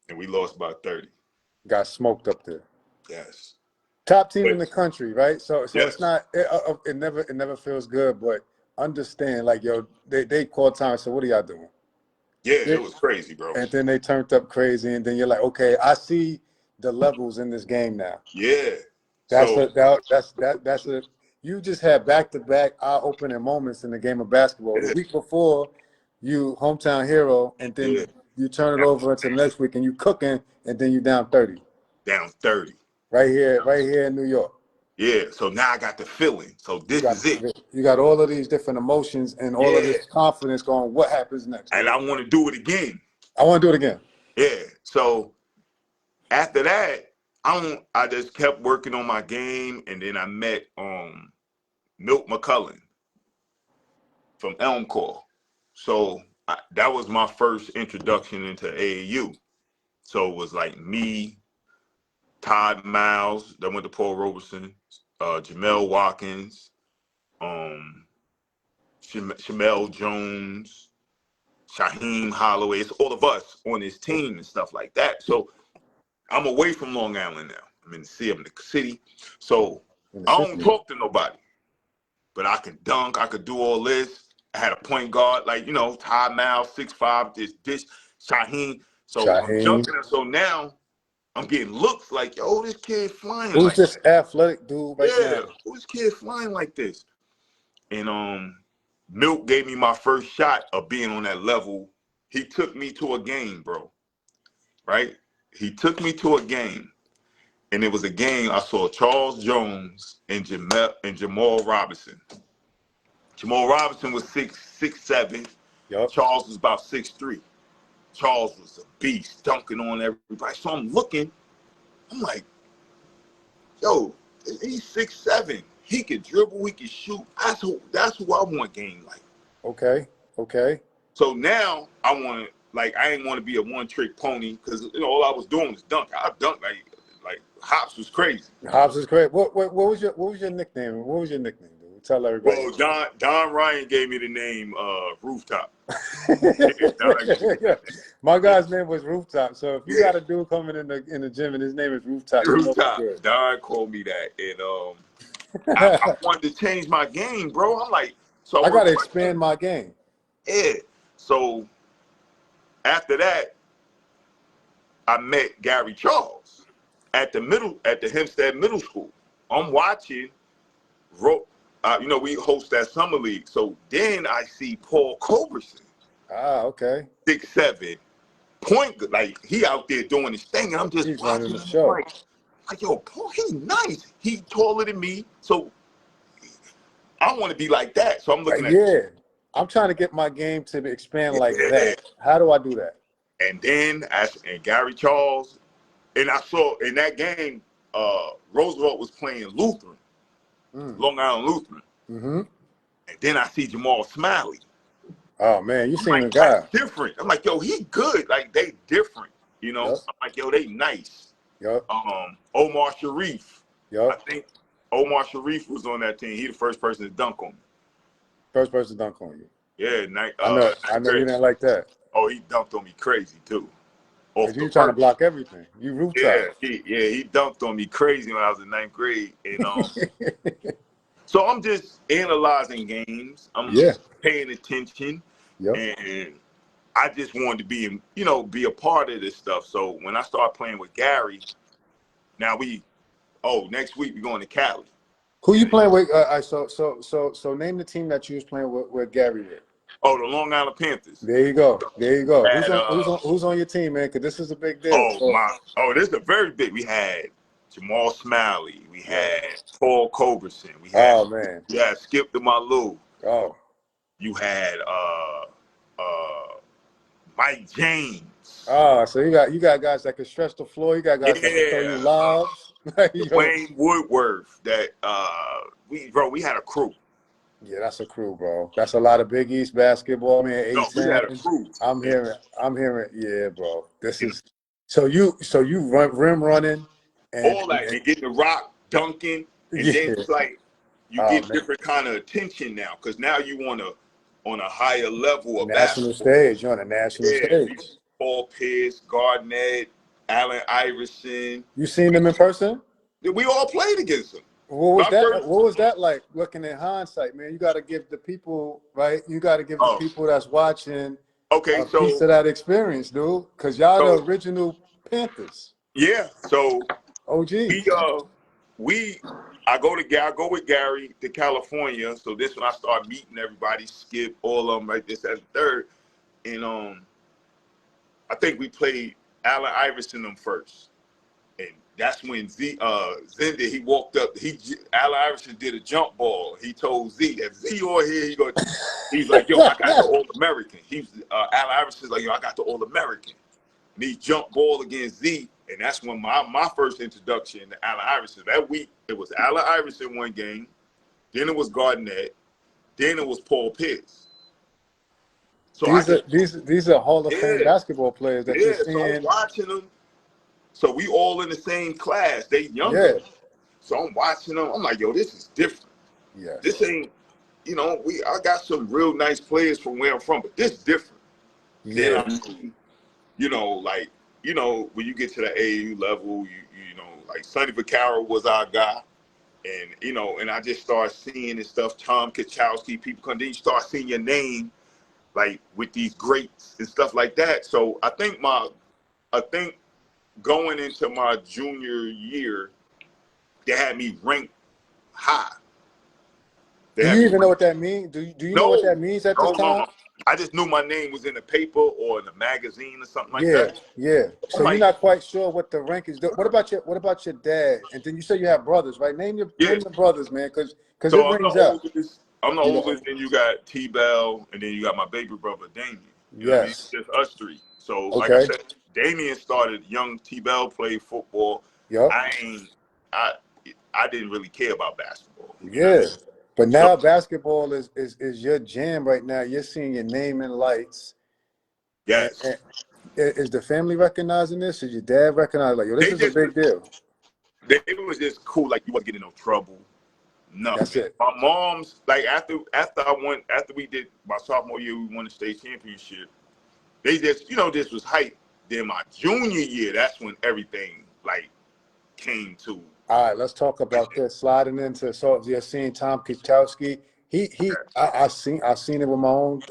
and we lost by 30. Got smoked up there. Yes. Top team in the country, right? So yes. It's not. It never feels good, but understand, like, yo, they called time. So what are y'all doing? Yeah, it was crazy, bro. And then they turned up crazy, and then you're like, okay, I see the levels in this game now. Yeah. That's a. You just had back-to-back eye-opening moments in the game of basketball. The week before, you hometown hero, and then you turn it over into the next week, and you cooking, and then you down 30. Down 30. Right here in New York. Yeah. So now I got the feeling. So this is it. You got all of these different emotions and all of this confidence going. What happens next? And I want to do it again. I want to do it again. Yeah. So after that, I just kept working on my game, and then I met Milt McCullen from Elmcore. So that was my first introduction into AAU. So it was like me, Todd Miles, that went to Paul Robeson, Jamel Watkins, Shamel Jones, Shaheem Holloway. It's all of us on this team and stuff like that. So I'm away from Long Island now. I'm in the city. So I don't talk to nobody. But I can dunk. I could do all this. I had a point guard, like, Todd Miles, 6'5", this Shaheem. So I'm dunking. So now I'm getting looks like, yo, this kid flying. Who's this athletic dude right now? Who's this kid flying like this? And Milt gave me my first shot of being on that level. He took me to a game, bro. Right? He took me to a game. And it was a game I saw Charles Jones and Jamal Robinson. Jamal Robinson was 6'7". Yep. Charles was about 6'3". Charles was a beast, dunking on everybody. So I'm looking, I'm like, yo, he's 6'7". He can dribble, he can shoot. That's who I want game like. Okay. So now I want to, like, I ain't want to be a one-trick pony because all I was doing was dunk. I dunked like Hops was crazy. Hops is crazy. What was your nickname? What was your nickname, dude? Tell everybody. Well, Don Ryan gave me the name Rooftop. Yeah. My guy's name was Rooftop. So if you got a dude coming in the gym and his name is Rooftop, Rooftop. Don called me that, and I wanted to change my game, bro. I'm like, so I got to expand my game. Yeah. So after that, I met Gary Charles at the Hempstead Middle School. I'm watching. We host that summer league. So then I see Paul Culberson. Okay. 6'7", point, like he out there doing his thing, and I'm just He's running watching the him show. like yo, Paul, he's nice. He taller than me, so I want to be like that. So I'm looking at Yeah. I'm trying to get my game to expand like yeah. that. How do I do that? And then and Gary Charles, and I saw in that game, Roosevelt was playing Lutheran, Long Island Lutheran. Mm-hmm. And then I see Jamal Smiley. Oh man, you I'm seen like, the that's guy. different. I'm like, yo, he good. Like they different, you know. Yep. I'm like, yo, they nice. Yep. Omar Sharif. I Yep. think Omar Sharif was on that team. He the first person to dunk on me. First person to dunk on you. Yeah, I know you great. didn't like that. Oh, he dunked on me crazy too. Off Because you the were trying to first. block everything. You rooftop. Yeah, he dunked on me crazy when I was in ninth grade. And so I'm just analyzing games. I'm Yeah. paying attention, Yep. and I just wanted to be a part of this stuff. So when I started playing with Gary, now next week we're going to Cali. Who you playing with? So name the team that you was playing with Gary with. Oh, the Long Island Panthers. There you go. There you go. Had, Who's on your team, man? Because this is a big deal. So, this is a very big. We had Jamal Smiley. We yeah. had Paul Culberson. Oh man. We had Skip to my Lou. Oh. You had Mike James. Ah, so you got guys that can stretch the floor. You got guys that can throw you lobs. Dwayne Woodworth. That we had a crew. Yeah, that's a crew, bro. That's a lot of Big East basketball, man. No, we had a A10. crew. I'm hearing. Yeah, bro. This is so you run rim running and All that and getting the rock, dunking, and yeah. then it's like you get different kind of attention now because now you on a higher level of National basketball. stage. You're on a national stage. Paul Pierce, Garnett, Allen Iverson. You seen them in person? We all played against them. What was that? What was that like? Looking in hindsight, man, you got to give the people You got to give the people that's watching a piece of that experience, dude. Because y'all the original Panthers. Yeah. So OGs. I go with Gary to California. So this when I start meeting everybody, Skip, all of them, right? This as third, and I think we played Allen Iverson them first. And that's when Zen he walked up. Allen Iverson did a jump ball. He told Z, if Z on here, he's like, yo, I got the All American. Allen Iverson's like, yo, I got the All American. And he jump ball against Z, and that's when my first introduction to Allen Iverson. That week it was Allen Iverson one game, then it was Garnett, then it was Paul Pierce. So these are Hall of Fame basketball players that you're seeing. So I'm watching them. So we all in the same class. They younger. Yeah. So I'm watching them. I'm like, yo, this is different. Yeah. This ain't, I got some real nice players from where I'm from, but this is different. Yeah. Then when you get to the AAU level, like Sonny Vaccaro was our guy. And, and I just start seeing this stuff, Tom Kachowski, people come, then you start seeing your name, like with these greats and stuff like that. So I think going into my junior year, they had me ranked high. Do you even know what that means? Do you know what that means at this time? No. I just knew my name was in the paper or in the magazine or something like that. Yeah. So you're not quite sure what the rank is. What about your dad? And then you say you have brothers, right? Name your brothers, man, because it rings out. I'm the oldest, then you got T-Bell, and then you got my baby brother Damien. You know what I mean? It's just us three. So like I said, Damien started young. T-Bell played football. Yep. I didn't really care about basketball. Yeah. But now basketball is your jam right now. You're seeing your name in lights. Yes. And is the family recognizing this? Is your dad recognizing, like, yo, this is a big deal? They was just cool, like you wasn't getting in no trouble. Nothing. That's it. My mom's, like, after we did my sophomore year, we won the state championship. They just, this was hype. Then my junior year, that's when everything, like, came to. All right, let's talk about this. Sliding into you're seeing Tom Kachowski. I seen it with my own.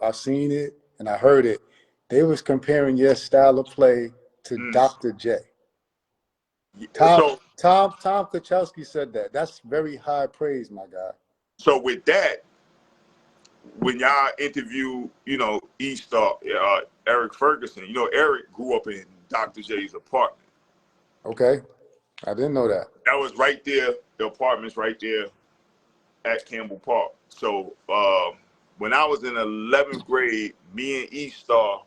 I seen it and I heard it. They was comparing your style of play to Dr. J. Tom Kachowski said that. That's very high praise, my guy. So with that, when y'all interview, East Star, Eric Ferguson, Eric grew up in Dr. J's apartment. Okay. I didn't know that. That was right there, the apartment's right there at Campbell Park. So when I was in 11th grade, me and East Star,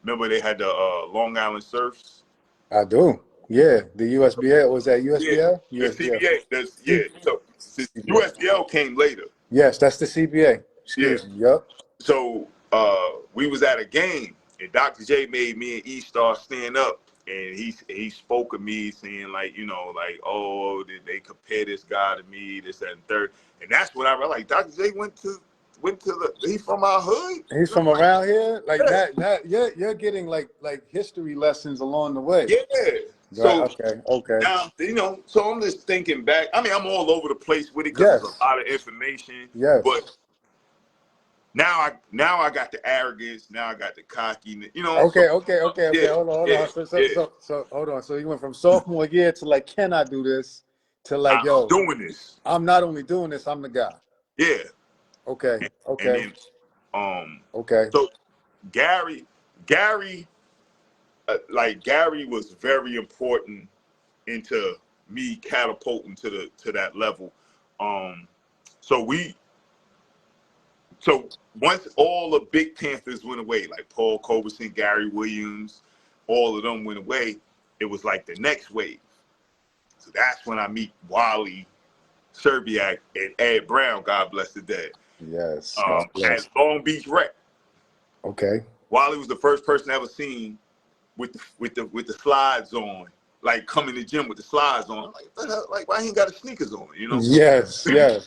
remember they had the Long Island Surfs? I do. Yeah. The USBL, was that Yeah, USBL? the USBL. CBA. So the CBA. USBL came later. Yes, that's the CBA. Yeah. Excuse me. Yep. So we was at a game, and Dr. J made me and E Star stand up, and he spoke of me saying oh, did they compare this guy to me, this that, and third, and that's when I realized Dr. J went to he from our hood. He's from around here. Like Yeah. that. You're getting like history lessons along the way. Yeah. Right. So Okay. now, so I'm just thinking back. I mean, I'm all over the place with it because Yes. there's a lot of information. Yes. But now I got the arrogance. Now I got the cocky. Okay. So, Okay. Hold on. Yeah. So hold on. So you went from sophomore year to like, can I do this? To like, I'm doing this. I'm not only doing this, I'm the guy. Yeah. Okay. And then, okay. So Gary, Gary was very important into me catapulting to that level. So once all the big Panthers went away, like Paul Culberson, Gary Williams, all of them went away, it was like the next wave. So that's when I meet Wally Serbiak and Ed Brown, God bless the dead. Yes. At Long Beach Rec. Okay. Wally was the first person I ever seen with the slides on, like coming to the gym with the slides on. I'm like, what the hell? Like, why he ain't got his sneakers on? Yes. Yeah.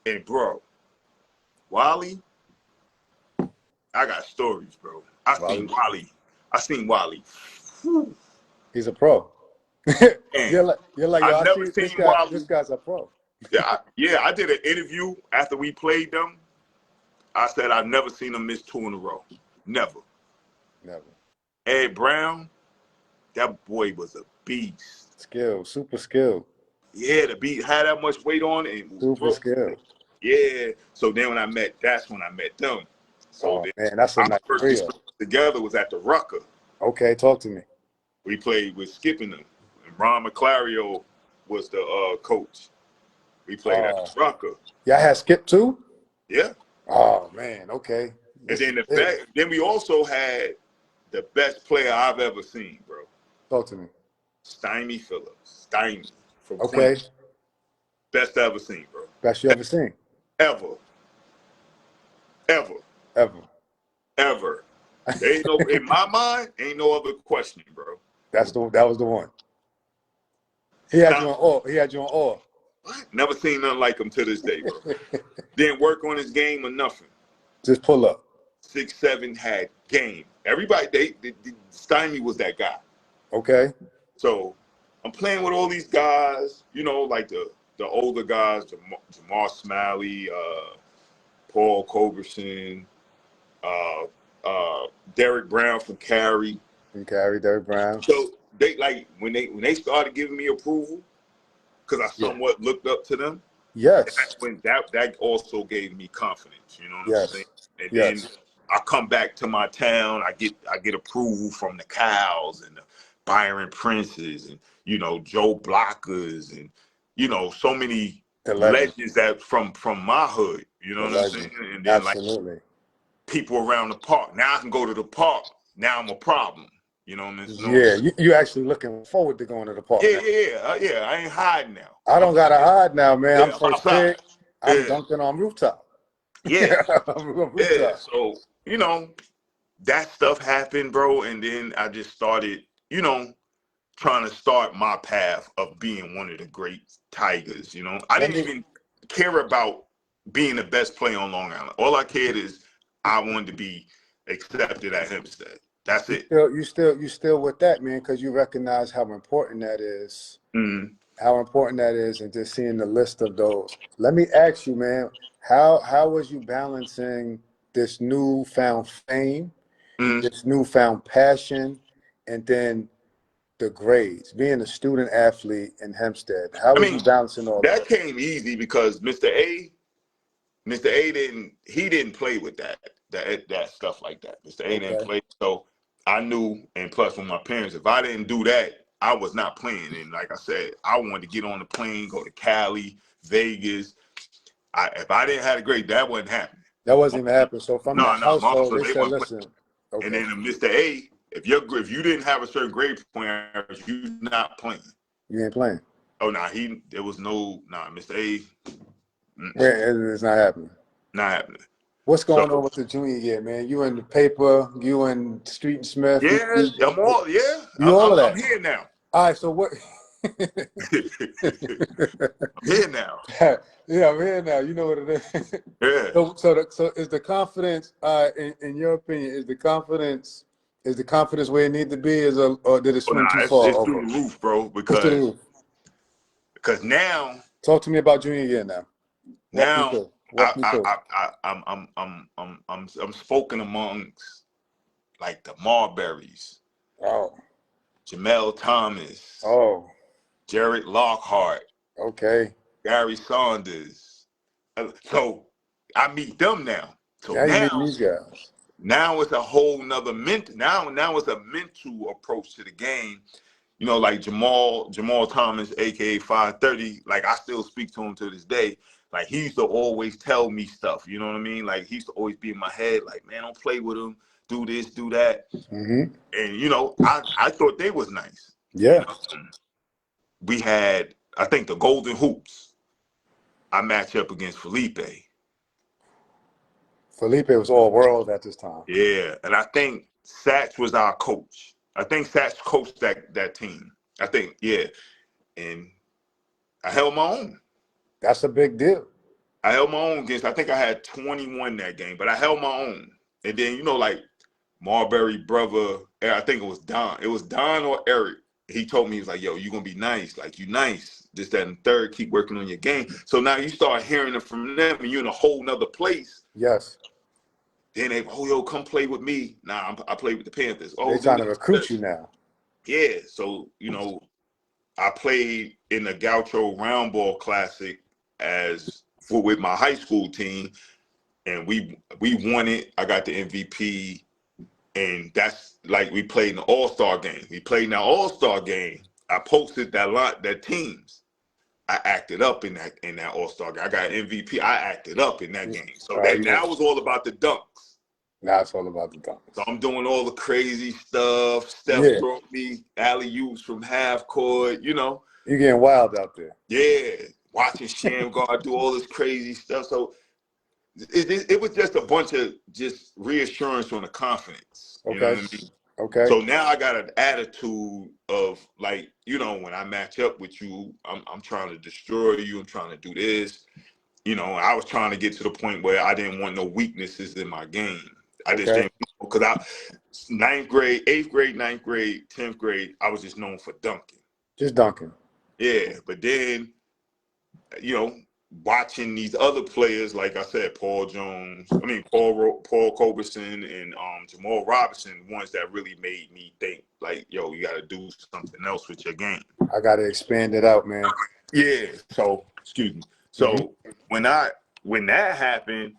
And bro, Wally, I got stories, bro. I seen Wally. Whew. He's a pro. You're like, I've never seen Wally. This guy's a pro. I did an interview after we played them. I said I've never seen him miss 2 in a row. Never. Ed Brown, that boy was a beast. Super skilled. Yeah, the beat had that much weight on it. And super skilled. Yeah. So then that's when I met them. So man, that's a nice first experience together was at the Rucker. Okay, talk to me. We played with Skip and them. And Ron McClario was the coach. We played at the Rucker. Y'all had Skip too? Yeah. Oh man, okay. And then we also had the best player I've ever seen, bro. Talk to me. Stymie Phillips. Stymie from Okay. Queens. Best I ever seen, bro. Best you ever seen? Ever. There ain't no, in my mind, ain't no other question, bro. That was the one. He had you on all. Never seen nothing like him to this day, bro. Didn't work on his game or nothing. Just pull up. 6'7" had game. Everybody, Stymie was that guy. Okay. So I'm playing with all these guys, like the older guys, Jamar Smiley, Paul Culberson, Derek Brown from Cary. Derek Brown. So they when they started giving me approval, because I somewhat looked up to them. Yes. That's when that also gave me confidence. You know what I'm saying? And then I come back to my town. I get approval from the Cows and the Byron Princes and Joe Blockers and so many legends that from my hood. You know what I'm saying? And then absolutely. People around the park. Now I can go to the park. Now I'm a problem. You know what I'm saying? Yeah, you actually looking forward to going to the park. Yeah. I ain't hiding now. I don't gotta hide now, man. I'm first pick. I'm dunking on rooftop. Yeah. So, that stuff happened, bro. And then I just started, trying to start my path of being one of the great Tigers. I didn't even care about being the best player on Long Island. All I cared is I wanted to be accepted at Hempstead. That's it. You still with that, man, because you recognize how important that is. Mm-hmm. How important that is, and just seeing the list of those. Let me ask you, man, how was you balancing this newfound fame, this newfound passion, and then the grades? Being a student athlete in Hempstead, how was you balancing all that? That came easy because Mr. Mr. A didn't play with that stuff like that. Mr. A didn't Okay. play, so I knew. And plus, with my parents, if I didn't do that, I was not playing. And like I said, I wanted to get on the plane, go to Cali, Vegas. If I didn't have a grade, that wasn't happening. That wasn't even happening. So from the No, household, so they they said, weren't playing. listen, And okay, then Mr. A, if you didn't have a certain grade point average, you're not playing. you ain't playing. Oh no, there was no Mr. A, It's not happening. not happening. What's going on So with the junior year, man? You in the paper, you in Street and Smith, yeah, you all of I'm that. here now. All right, so what? I'm here now. Yeah, I'm here now. You know what it is. Yeah. So is the confidence, in your opinion, is the confidence where it need to be, or did it Oh swing nah, too far it's over? through the roof, bro. It's to the roof. Because now Talk to me about junior year now. Walk me now through. Walk me through. I'm spoken amongst like the Marburys, Oh, Jamel Thomas, oh, Jared Lockhart, okay. Gary Saunders. So I meet them now. So Now you meeting these guys. now it's a whole nother now it's a mental approach to the game. You know, like Jamal Thomas, aka 530, like I still speak to him to this day. Like he used to always tell me stuff, you know what I mean? Like he used to always be in my head, like, man, don't play with him, do this, do that. Mm-hmm. And you know, I thought they was nice. Yeah. And we had, I think, the Golden Hoops. I match up against Felipe. Felipe was all world at this time. Yeah, and I think Satch was our coach. I think Satch coached that team. I think, yeah. And I held my own. That's a big deal. I held my own against, I think I had 21 that game, but I held my own. And then, you know, like Marbury brother, I think it was Don. It was Don or Eric. He told me, he was like, yo, you're going to be nice. Like, you nice. This, that, and third. Keep working on your game. So now you start hearing it from them and you're in a whole nother place. Yes. Then they, oh, yo, come play with me. Nah, I play with the Panthers. Oh, They trying to recruit you now. Yeah. So, you know, I played in the Gaucho Round Ball Classic with my high school team, and we won it. I got the MVP, and that's like we played in the All-Star game. We played in that All-Star game. I posted that teams. I acted up in that All-Star game. I got MVP. I acted up in that game. So that now was all about the dunks. Now it's all about the dunks. So I'm doing all the crazy stuff. Steph throwing me alley-oops from half court, you know. You're getting wild out there. Yeah, watching Shamgar do all this crazy stuff. So it was just a bunch of just reassurance on the confidence. You know what I mean? Okay. So now I got an attitude of like, you know, when I match up with you, I'm trying to destroy you. I'm trying to do this. You know, I was trying to get to the point where I didn't want no weaknesses in my game. I just didn't, because ninth grade, 8th grade, 9th grade, 10th grade, I was just known for dunking. Just dunking. Yeah, but then, you know, watching these other players, like I said, Paul Culberson and Jamal Robinson, ones that really made me think, like, yo, you got to do something else with your game. I got to expand it out, man. Yeah. So, excuse me. So when that happened,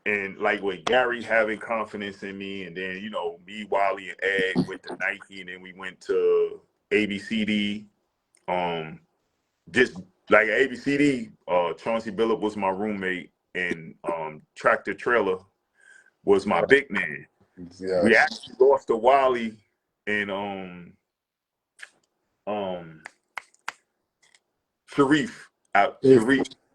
and like with Gary having confidence in me, and then, you know, me, Wally, and Ed with the Nike, and then we went to ABCD. Just like ABCD, Chauncey Billup was my roommate, and Tractor Trailer was my big man. Yes. We actually lost to Wally and Sharif that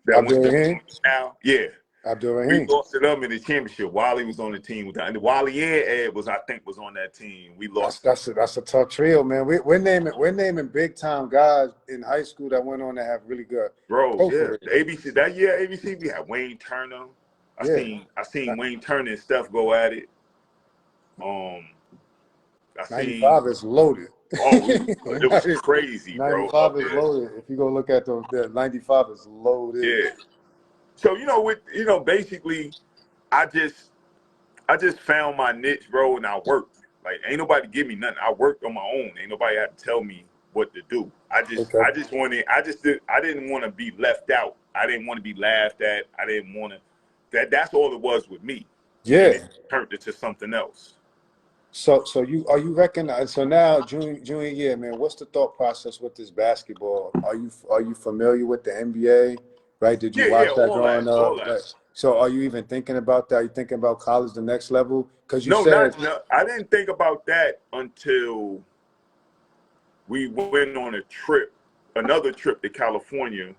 went to now. Yeah. We lost to them in the championship. Wally was on the team with that. And Wally and Ed was on that team. We lost. That's a tough trio, man. We're naming big time guys in high school that went on to have really good. Bro, yeah. The ABC that year, ABC we had Wayne Turner. I seen Wayne Turner and Steph go at it. I 95 is loaded. Oh, it was crazy, 95 bro. 95 is loaded. If you go look at the 95 is loaded. Yeah. So, you know, basically, I just found my niche, bro, and I worked. Like, ain't nobody give me nothing. I worked on my own. Ain't nobody had to tell me what to do. Okay. I didn't want to be left out. I didn't want to be laughed at. I didn't want to. That's all it was with me, and Yeah. it turned into something else. So you recognize, so now junior year, man, what's the thought process with this basketball? Are you familiar with the NBA? Right? Did you Yeah, yeah, watch that all that, growing all up? that. Right. So are you even thinking about that? Are you thinking about college, the next level? Because you No, said, no. I didn't think about that until we went on a trip, another trip to California,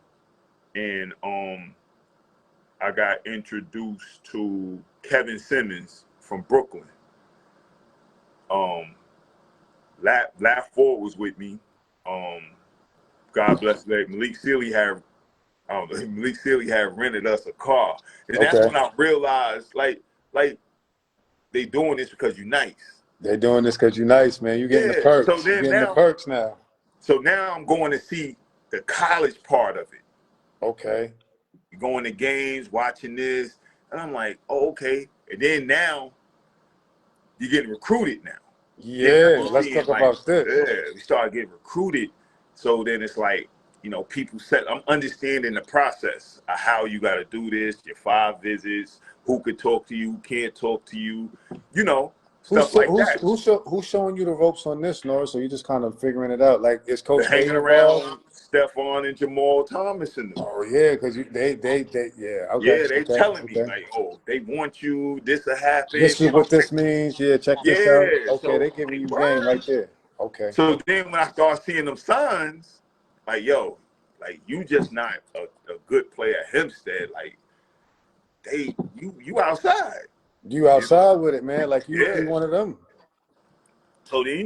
and I got introduced to Kevin Simmons from Brooklyn. Um, Laugh Ford was with me. God bless that. Malik Sealy had rented us a car, and that's okay, when I realized, like they doing this because you nice. they're doing this because you're nice, man. You're getting the Yeah. So perks. You're then getting the now, perks now. so now I'm going to see the college part of it. Okay. Going to games, watching this, and I'm like, oh, okay. And then now you're getting recruited now. Then now Yeah, you're let's seeing talk like, about this. yeah, we started getting recruited. So then it's like, people said, I'm understanding the process of how you got to do this, your 5 visits, who could talk to you, who can't talk to you, Who's stuff so, like that. who's showing you the ropes on this, Norris? So you just kind of figuring it out. Like, is The Coach A hanging involved? around Stephon and Jamal Thomas and them. Oh yeah, because they yeah, okay, Yeah, they okay, telling me okay. like, oh, they want you, this will happen, This is what this means. Yeah, check this out. Yeah, Okay, so they I'm giving like, you game what? right there. Okay. So then when I start seeing them signs, like, yo, like you just not a good player at Hempstead. Like you outside. You You know? outside with it, man. Like you Yeah. one of them. So then,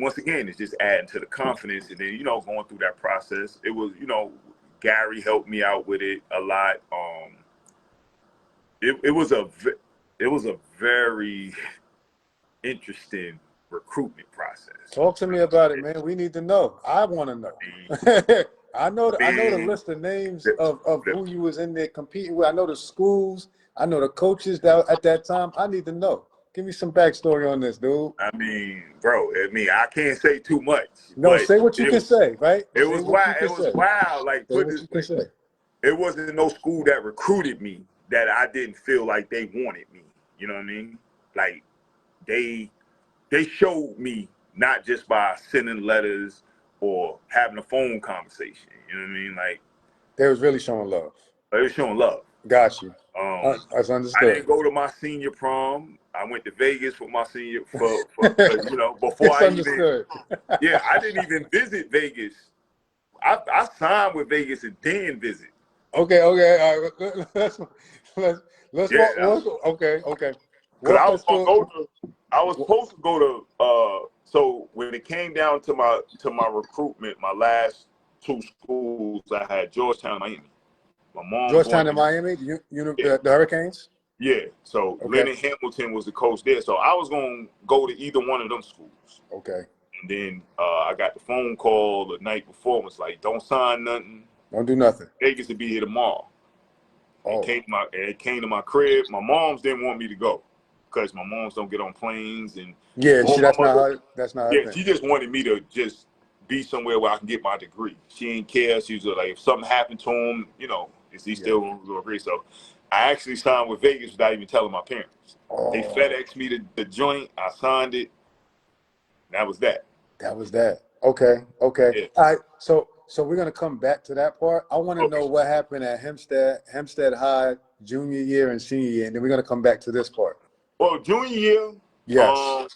once again, it's just adding to the confidence, and then going through that process. It was, Gary helped me out with it a lot. It was a very interesting recruitment process. Talk to me about it, man. We need to know. I want to know. I know the list of names The, of the, who you was in there competing with. I know the schools. I know the coaches that at that time. I need to know. Give me some backstory on this, dude. Bro, I can't say too much, No, but say what you it can was say, right? it Say was what you wild. can It was say. wild. Like, Say put what this you can way, say. it wasn't no school that recruited me that I didn't feel like they wanted me. You know what I mean? Like they showed me not just by sending letters or having a phone conversation. You know what I mean? Like They was really showing love. they were showing love. Got you. That's I understood. didn't go to my senior prom. I went to Vegas for my senior because before It's I even understood. I didn't even visit Vegas. I signed with Vegas and then visit. Okay. All right. Let's Yeah, walk. Okay. because Walk us through. I was supposed to go to so when it came down to my recruitment, my last 2 schools I had Georgetown, Miami. My mom's Georgetown wanted and me. Miami, Yeah, the Hurricanes. yeah. So Okay. Leonard Hamilton was the coach there. So I was gonna go to either one of them schools. Okay. And then I got the phone call the night before and was like, don't sign nothing. Don't do nothing. Vegas to be here tomorrow. Oh. It came to my crib. My moms didn't want me to go because my moms don't get on planes and Yeah. all my That's not mother. her. That's not her Yeah, thing. she just wanted me to just be somewhere where I can get my degree. She didn't care. She was like, if something happened to him, is he Yeah. still going to agree? So I actually signed with Vegas without even telling my parents. They Oh. FedExed me the joint. I signed it. That was that. That was that. Okay. All Yeah. right. So we're gonna come back to that part. I want to Okay. know what happened at Hempstead High, junior year and senior year, and then we're gonna come back to this part. Well, junior year, Yes.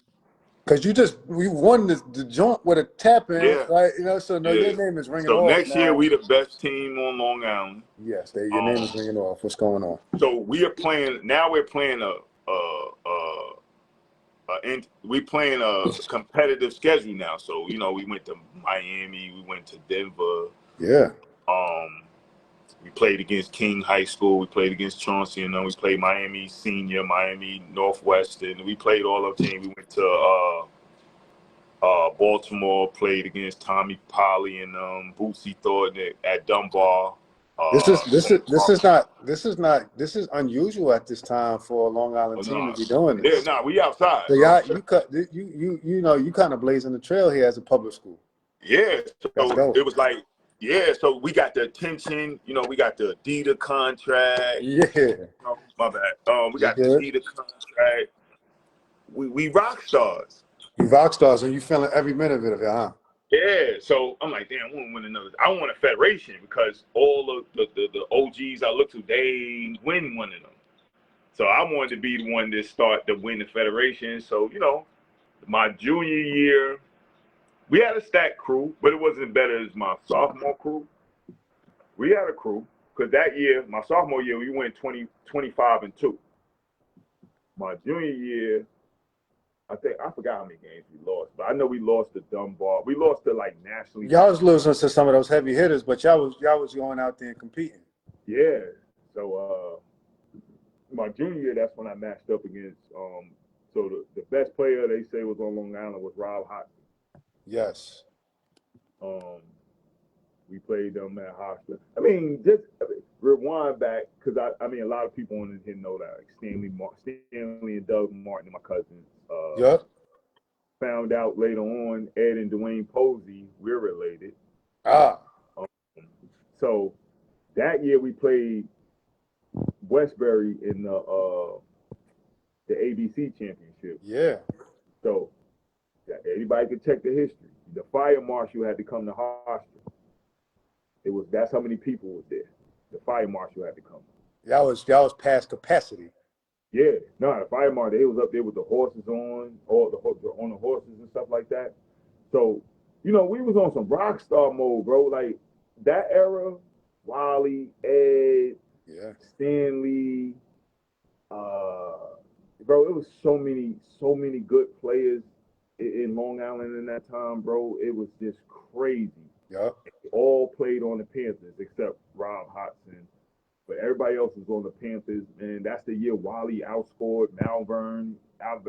Because we won the joint with a tap in, yeah, right? So no, your yeah. name is ringing So off next year now. we the best team on Long Island. Yes, your name is Um, ringing off. What's going on? so we are playing now. We're playing we playing a competitive schedule now. So we went to Miami, we went to Denver. Yeah. We played against King High School. We played against Chauncey, and then we played Miami Senior, Miami Northwestern. We played all of team. We went to Baltimore, played against Tommy Polly and Bootsy Thornton at Dunbar. This is unusual at this time for a Long Island team to be doing Yeah, this. we outside, So bro. y'all, you kind of blazing the trail here as a public school. Yeah, That's so dope. it was like, yeah, so we got the attention, we got the Adidas contract. Yeah. Oh, my bad. We You got the good? Adidas contract. We rock stars. You rock stars and you feeling every minute of it, huh? Yeah, so I'm like, damn, I want to win another. I want a federation because all of the OGs I look to, they win one of them. So I wanted to be the one to start to win the federation. So, my junior year, we had a stacked crew, but it wasn't better as my sophomore crew. We had a crew because that year, my sophomore year, we went 25-2. My junior year, I forgot how many games we lost, but I know we lost to Dunbar. We lost to like nationally. Y'all was losing to some of those heavy hitters, but y'all was going out there and competing. Yeah. So my junior year, that's when I matched up against. So the best player they say was on Long Island was Rob Hotson. Yes. We played them at Hofstra. Just rewind back because a lot of people on here know that like Stanley and Doug Martin and my cousins. Yep. Found out later on, Ed and Dwayne Posey, we're related. Ah. So that year we played Westbury in the ABC championship. Yeah. So anybody could check the history. The fire marshal had to come to Hofstra. That's how many people was there. The fire marshal had to come. Y'all was past capacity. Yeah, no, the fire marshal, they was up there with the horses on the horses and stuff like that. So, we was on some rock star mode, bro. Like that era, Wally, Ed, Yeah. Stanley, bro, it was so many good players in Long Island in that time, bro. It was just crazy. Yep. They all played on the Panthers except Rob Hotson. But everybody else was on the Panthers, and that's the year Wally outscored Malvern.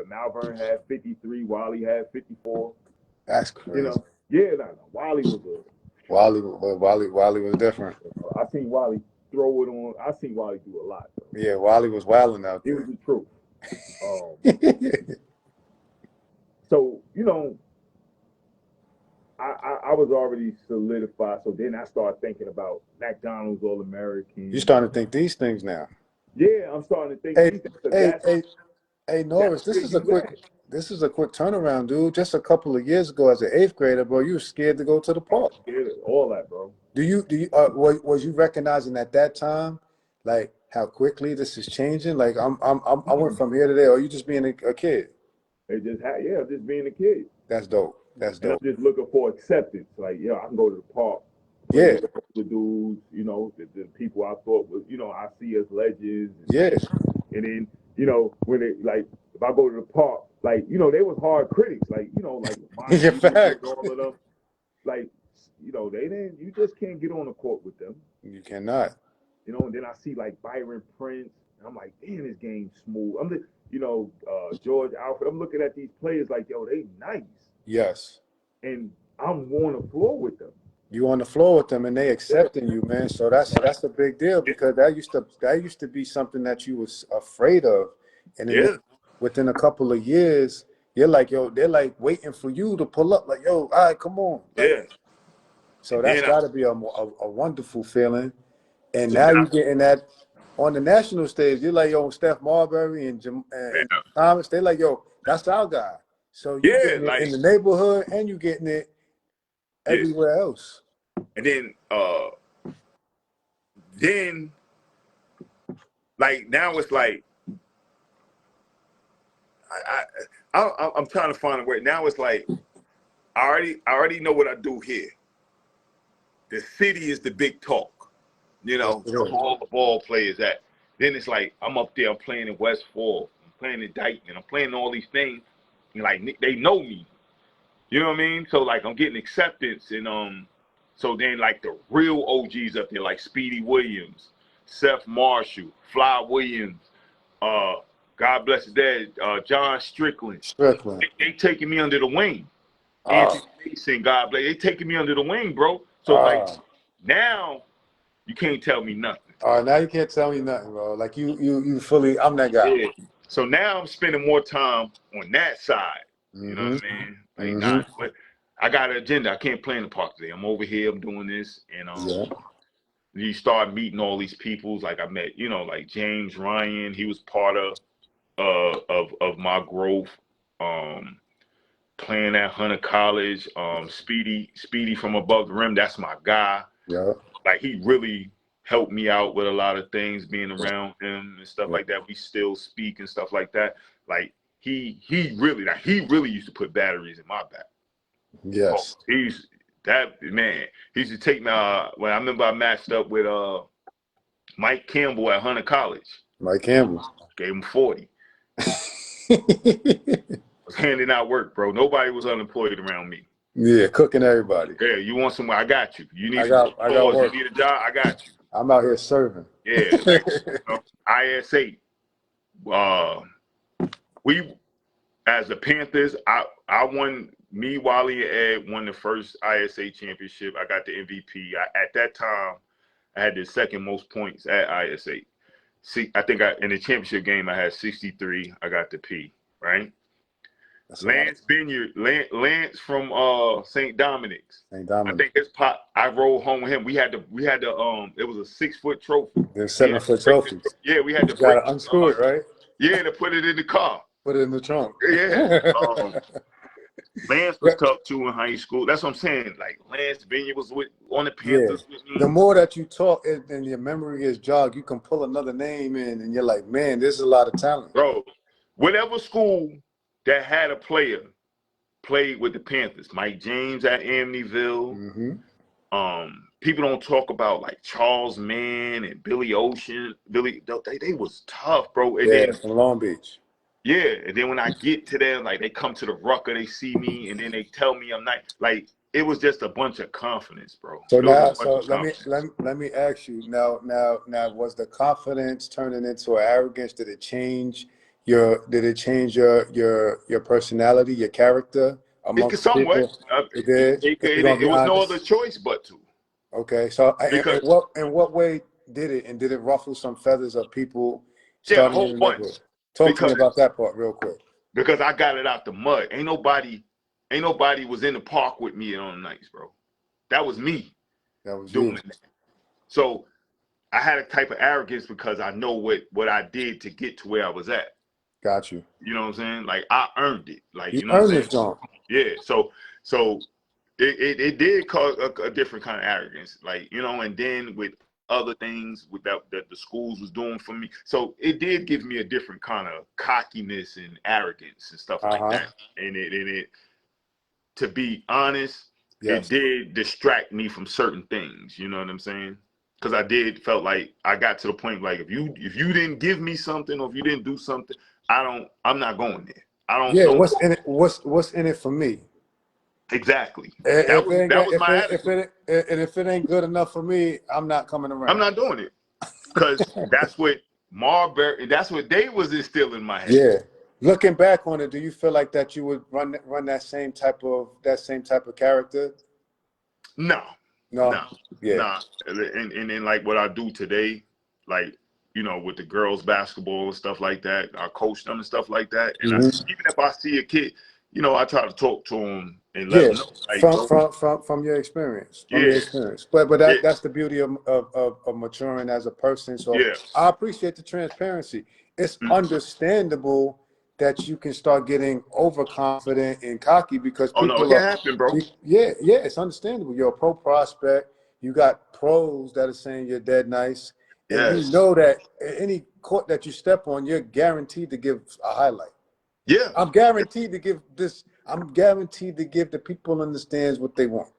Malvern had 53, Wally had 54. That's crazy. Yeah, Wally was Wally was different. I seen Wally throw it on. I seen Wally do a lot. Bro. Yeah, Wally was wilding out It there. was the truth. So I was already solidified. So then I started thinking about McDonald's All American. You starting to think these things now. Yeah, I'm starting to think these things. Hey, Norris, this is a quick turnaround, dude. Just a couple of years ago, as an 8th grader, bro, you were scared to go to the park. All that, bro. Was you recognizing at that time, like how quickly this is changing? Like I went from here to there. Or you just being a kid? Just being a kid. That's dope. That's dope. And I'm just looking for acceptance. Like, I can go to the park. Yeah. The dudes, the people I thought was, I see as legends. And then, when they like, if I go to the park, like, they was hard critics, like, like all of them, like, you just can't get on the court with them. You cannot. And then I see like Byron Prince, and I'm like, damn, this game's smooth. George Alfred. I'm looking at these players like, yo, they nice. Yes. And I'm on the floor with them. You on the floor with them, and they accepting you, man. So that's a big deal because that used to be something that you was afraid of, and then within a couple of years, you're like, yo, they're like waiting for you to pull up, like, yo, all right, come on. Like, so that's got to be a wonderful feeling, and now you're getting that on the national stage. You're like, yo, Steph Marbury and Thomas, they like, yo, that's our guy. So you getting it in the neighborhood, and you getting it everywhere else. And then, like now it's like I'm trying to find a way. Now it's like I already know what I do here. The city is the big talk, all the ball players at. Then it's like I'm up there, I'm playing in West Fork, I'm playing in Dayton, I'm playing all these things, and like they know me. You know what I mean? So like I'm getting acceptance, and so then like the real OGs up there, like Speedy Williams, Seth Marshall, Fly Williams, God bless his dad, John Strickland. They taking me under the wing. Anthony Mason, God bless. They taking me under the wing, bro. So like now you can't tell me nothing. Now you can't tell me nothing, bro. Like you fully, I'm that guy. Yeah. So now I'm spending more time on that side. You know what I mean? Like, but I got an agenda. I can't play in the park today. I'm over here. I'm doing this, and Yeah. you start meeting all these peoples. Like I met, like James Ryan. He was part of my growth. Playing at Hunter College. Speedy from Above the Rim. That's my guy. Yeah. Like he really helped me out with a lot of things, being around him and stuff Yeah. like that. We still speak and stuff like that. Like he really used to put batteries in my back. Yes. He's that man. He used to take me. When I remember I matched up with Mike Campbell at Hunter College. Mike Campbell. Gave him 40. Was handing out work, bro. Nobody was unemployed around me. Yeah, cooking everybody. Yeah, you want somewhere? I got you. You need I got work. You need a job? I got you. I'm out here serving. Yeah, like, IS8. We as the Panthers, I won. Me, Wally, and Ed won the first ISA championship. I got the MVP. At that time, I had the second most points at ISA. See, I think in the championship game I had 63. I got the P. Right. Lance Lance from St. Dominic's. St. Dominic. I think his pop. I rolled home with him. We had the it was a 6-foot trophy. There's 7-foot trophies. Yeah, we had to gotta unscrew it, right? Yeah, to put it in the car. Put it in the trunk. Yeah. Lance was tough too in high school. That's what I'm saying. Like Lance Vineyard was on the Panthers with me. The more that you talk and your memory is jogged, you can pull another name in and you're like, man, there's a lot of talent. Bro, whatever school that had a player played with the Panthers, Mike James at Amityville. Mm-hmm. People don't talk about like Charles Mann and Billy Ocean. They was tough, bro. And then from Long Beach. Yeah, and then when I get to them, like they come to the Rucker, they see me, and then they tell me I'm not like it was just a bunch of confidence, bro. So now, let me ask you now, was the confidence turning into arrogance? Did it change your personality, your character amongst people? It did. It was no other choice but to. Okay, so in what way did it, and did it ruffle some feathers of people? Yeah, a whole bunch. Talk to me about that part real quick. Because I got it out the mud. Ain't nobody was in the park with me on the nights, bro. That was me. That was doing that. So I had a type of arrogance because I know what I did to get to where I was at. Got you. You know what I'm saying? Like I earned it. Like you know earned it, John. Yeah. So it did cause a different kind of arrogance. Like, and then with other things that the schools was doing for me. So it did give me a different kind of cockiness and arrogance and stuff like that. And it to be honest, it did distract me from certain things. You know what I'm saying? Because I felt like I got to the point like if you didn't give me something or if you didn't do something, I'm not going there. I don't. Yeah. What's in it? What's in it for me? Exactly. That was my attitude. If it ain't good enough for me, I'm not coming around. I'm not doing it because that's what Marbury. That's what they was instilling in my head. Yeah. Looking back on it, do you feel like that you would run that same type of character? No. Yeah. Nah. And then like what I do today, like with the girls basketball and stuff like that, I coach them and stuff like that. And even if I see a kid, I try to talk to them and let them know. Like, from your experience. Your experience. But that's the beauty of maturing as a person. So I appreciate the transparency. It's understandable that you can start getting overconfident and cocky because people it can happen, bro. Yeah, it's understandable. You're a pro prospect. You got pros that are saying you're dead nice. And you know that any court that you step on, you're guaranteed to give a highlight. Yeah. I'm guaranteed to give the people in the stands what they want.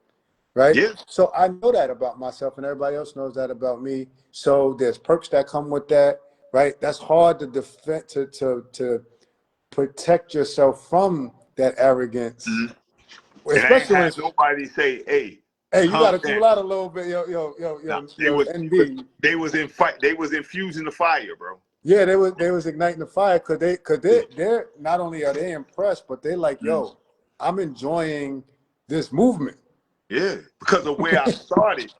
Right? Yeah. So I know that about myself and everybody else knows that about me. So there's perks that come with that, right? That's hard to defend to protect yourself from that arrogance. Especially when nobody say, hey, you gotta cool out a little bit, yo, NB. They was infusing the fire, bro. Yeah, they was igniting the fire because they're not only are they impressed, but they like, yo, I'm enjoying this movement. Yeah, because of where I started.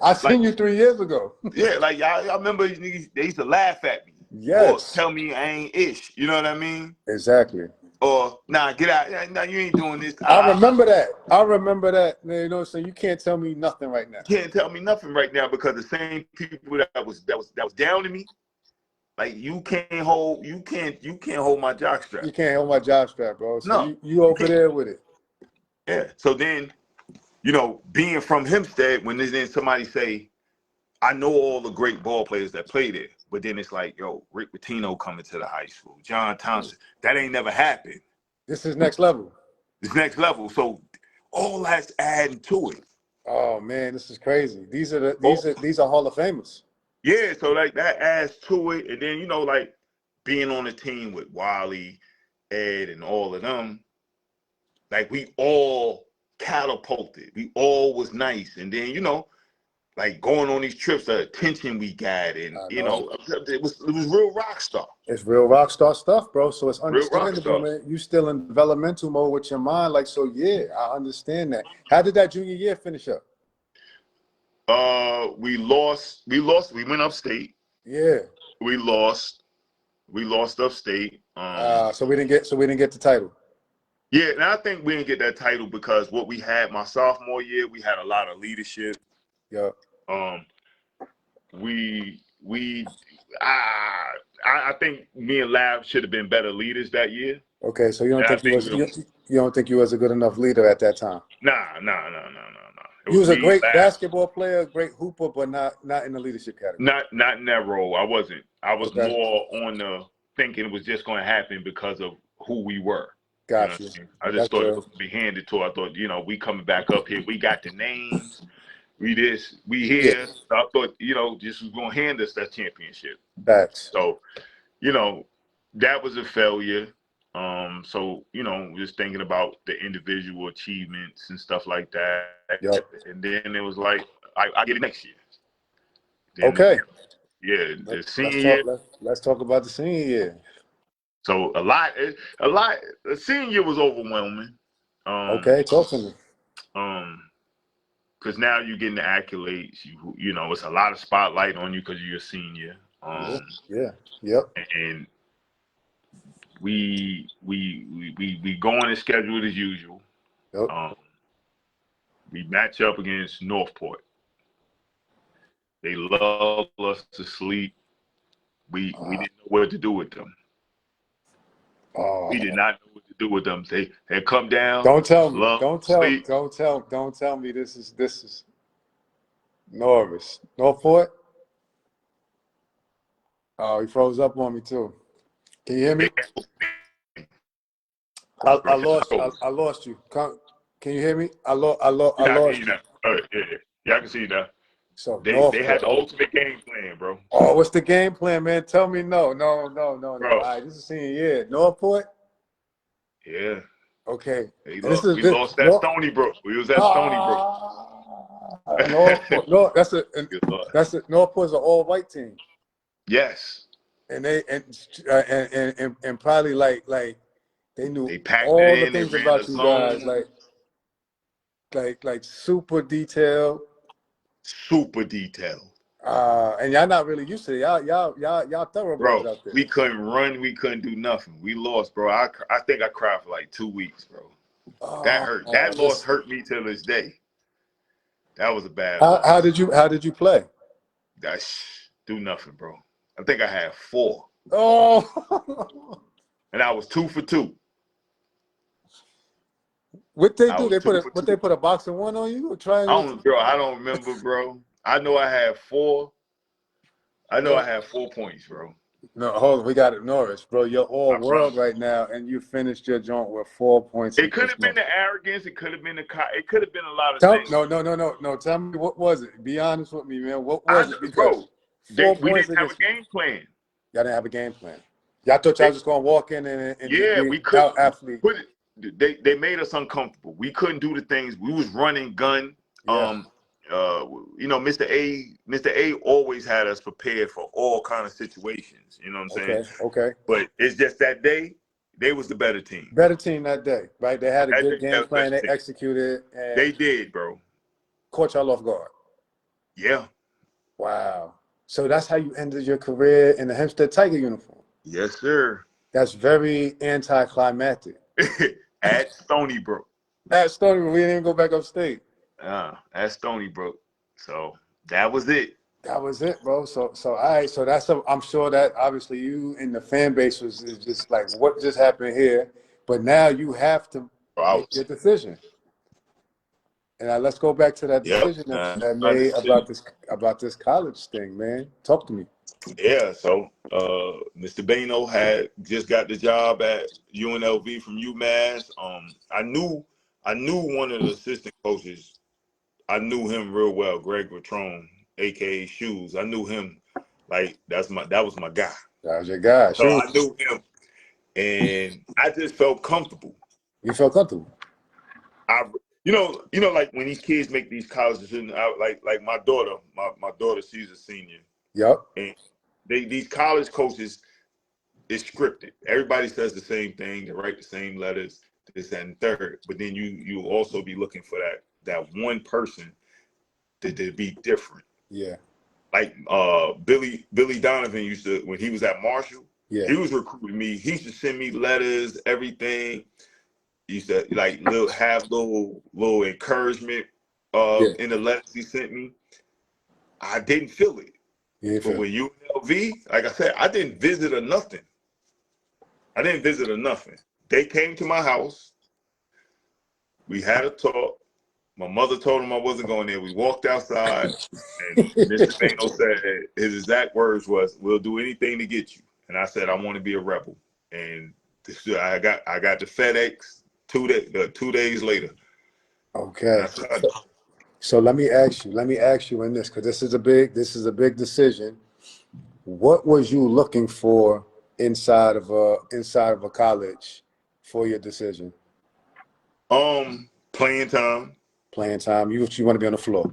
I seen you 3 years ago. Yeah, like I remember they used to laugh at me. Yes. Or tell me I ain't ish. You know what I mean? Exactly. or nah, get out. Nah, you ain't doing this. I remember that. I remember that. You know, so you can't tell me nothing right now. You can't tell me nothing right now because the same people that was down to me, like you can't hold my jock strap. You can't hold my job strap, bro. So No, you over there with it. Yeah. So then, you know, being from Hempstead, when then somebody say, I know all the great ball players that play there, but then it's like, yo, Rick Pitino coming to the high school, John Thompson. That ain't never happened. This is next level. It's next level. So all that's adding to it. Oh man, this is crazy. These are Hall of Famers. Yeah, so like that adds to it. And then, you know, like being on a team with Wally, Ed, and all of them, like we all catapulted. We all was nice. And then, you know, like going on these trips, the attention we got, and you know, it was real rock star. It's real rock star stuff, bro. So it's Real rock understandable, star. man. You still in developmental mode with your mind, like so. Yeah, I understand that. How did that junior year finish up? We lost. We went upstate. Yeah. We lost upstate. So we didn't get the title. Yeah, and I think we didn't get that title because what we had my sophomore year, we had a lot of leadership. Yeah. I think me and Lab should have been better leaders that year. Okay, so you don't think you was a good enough leader at that time? Nah. You was a great basketball player, great hooper, but not in the leadership category. Not in that role. I wasn't. I was Okay. more on the thinking it was just going to happen because of who we were. Gotcha. You know I just thought it was going to be handed to. I thought, you know, we coming back up here. We got the names. We this. We here. Yeah. So I thought, you know, just was going to hand us that championship. Facts. So, you know, that was a failure. So, you know, just thinking about the individual achievements and stuff like that. Yep. And then it was like, I get it next year. Then Okay. the senior year. Let's talk about the senior year. So a lot. The senior year was overwhelming. Okay, talk to me. Because now you're getting the accolades. You know, it's a lot of spotlight on you because you're a senior. Yep. And we go on as scheduled as usual. Yep. We match up against Northport. They love us to sleep. We didn't know what to do with them. We did not know what to do with them. They come down. Don't tell me. Don't tell me this is Norris. Northport? Oh, he froze up on me too. Can you hear me? I lost you. Can you hear me? I lost you. Yeah, I can see you now. So they had the ultimate game plan, bro. Oh, what's the game plan, man? Tell me no. Bro. All right, this is senior year. Northport? Yeah. Okay. We lost that Stony Brook. We was at Stony Brook. Northport. No, that's Northport's an all-white team. Yes. And they and probably like they knew packed all the in, things about you guys, like super detailed. Super detailed. And y'all not really used to it. Y'all thoroughbreds out there. We couldn't run. We couldn't do nothing. We lost, bro. I think I cried for like 2 weeks, bro. That hurt. That loss hurt me till this day. That was a bad loss. How did you play? Do nothing, bro. I think I had 4. Oh. And I was 2 for 2. What they do? They put a box of 1 on you or triangle? I don't remember, bro. I know I had 4. I know I had 4 points, bro. No, hold on. We got it, Norris, bro. You're all world right now, and you finished your joint with 4 points. It could have been the arrogance. It could have been it could have been a lot of things. No. Tell me, what was it? Be honest with me, man. What was it? Because we didn't have a game plan. Y'all didn't have a game plan. Y'all thought y'all was just gonna walk in and we couldn't. They made us uncomfortable. We couldn't do the things. We was running gun. Yeah. You know, Mr. A always had us prepared for all kind of situations. You know what I'm saying? Okay. But it's just that day, they was the better team. Better team that day, right? They had a good game plan. They executed. And they did, bro. Caught y'all off guard. Yeah. Wow. So that's how you ended your career in the Hempstead Tiger uniform. Yes, sir. That's very anticlimactic. at Stony Brook. At Stony, we didn't even go back upstate. At Stony Brook. So that was it. That was it, bro. So all right. So that's I'm sure that obviously you and the fan base was is just like, what just happened here? But now you have to make your decision. And let's go back to that Yep. decision that made about this college thing, man. Talk to me. Yeah, so Mr. Bano had just got the job at UNLV from UMass. I knew one of the assistant coaches. I knew him real well, Greg Patrone, aka Shoes. I knew him like that was my guy. That was your guy. So Sure. I knew him, and I just felt comfortable. You felt comfortable. Like when these kids make these college decisions, like my daughter, she's a senior. Yep. And these college coaches, it's scripted. Everybody says the same thing. They write the same letters, this and third. But then you also be looking for that one person to be different. Yeah. Like Billy Donovan used to, when he was at Marshall, he was recruiting me. He used to send me letters, everything. He used to have little encouragement in the letters he sent me. I didn't feel it. But with UNLV, like I said, I didn't visit or nothing. They came to my house. We had a talk. My mother told him I wasn't going there. We walked outside, and Mr. Bano said his exact words was, "We'll do anything to get you." And I said, "I want to be a Rebel." And I got the FedEx 2 days later. Okay. So let me ask you in this, because this is a big decision. What was you looking for inside of a college for your decision? Playing time. Playing time. You want to be on the floor.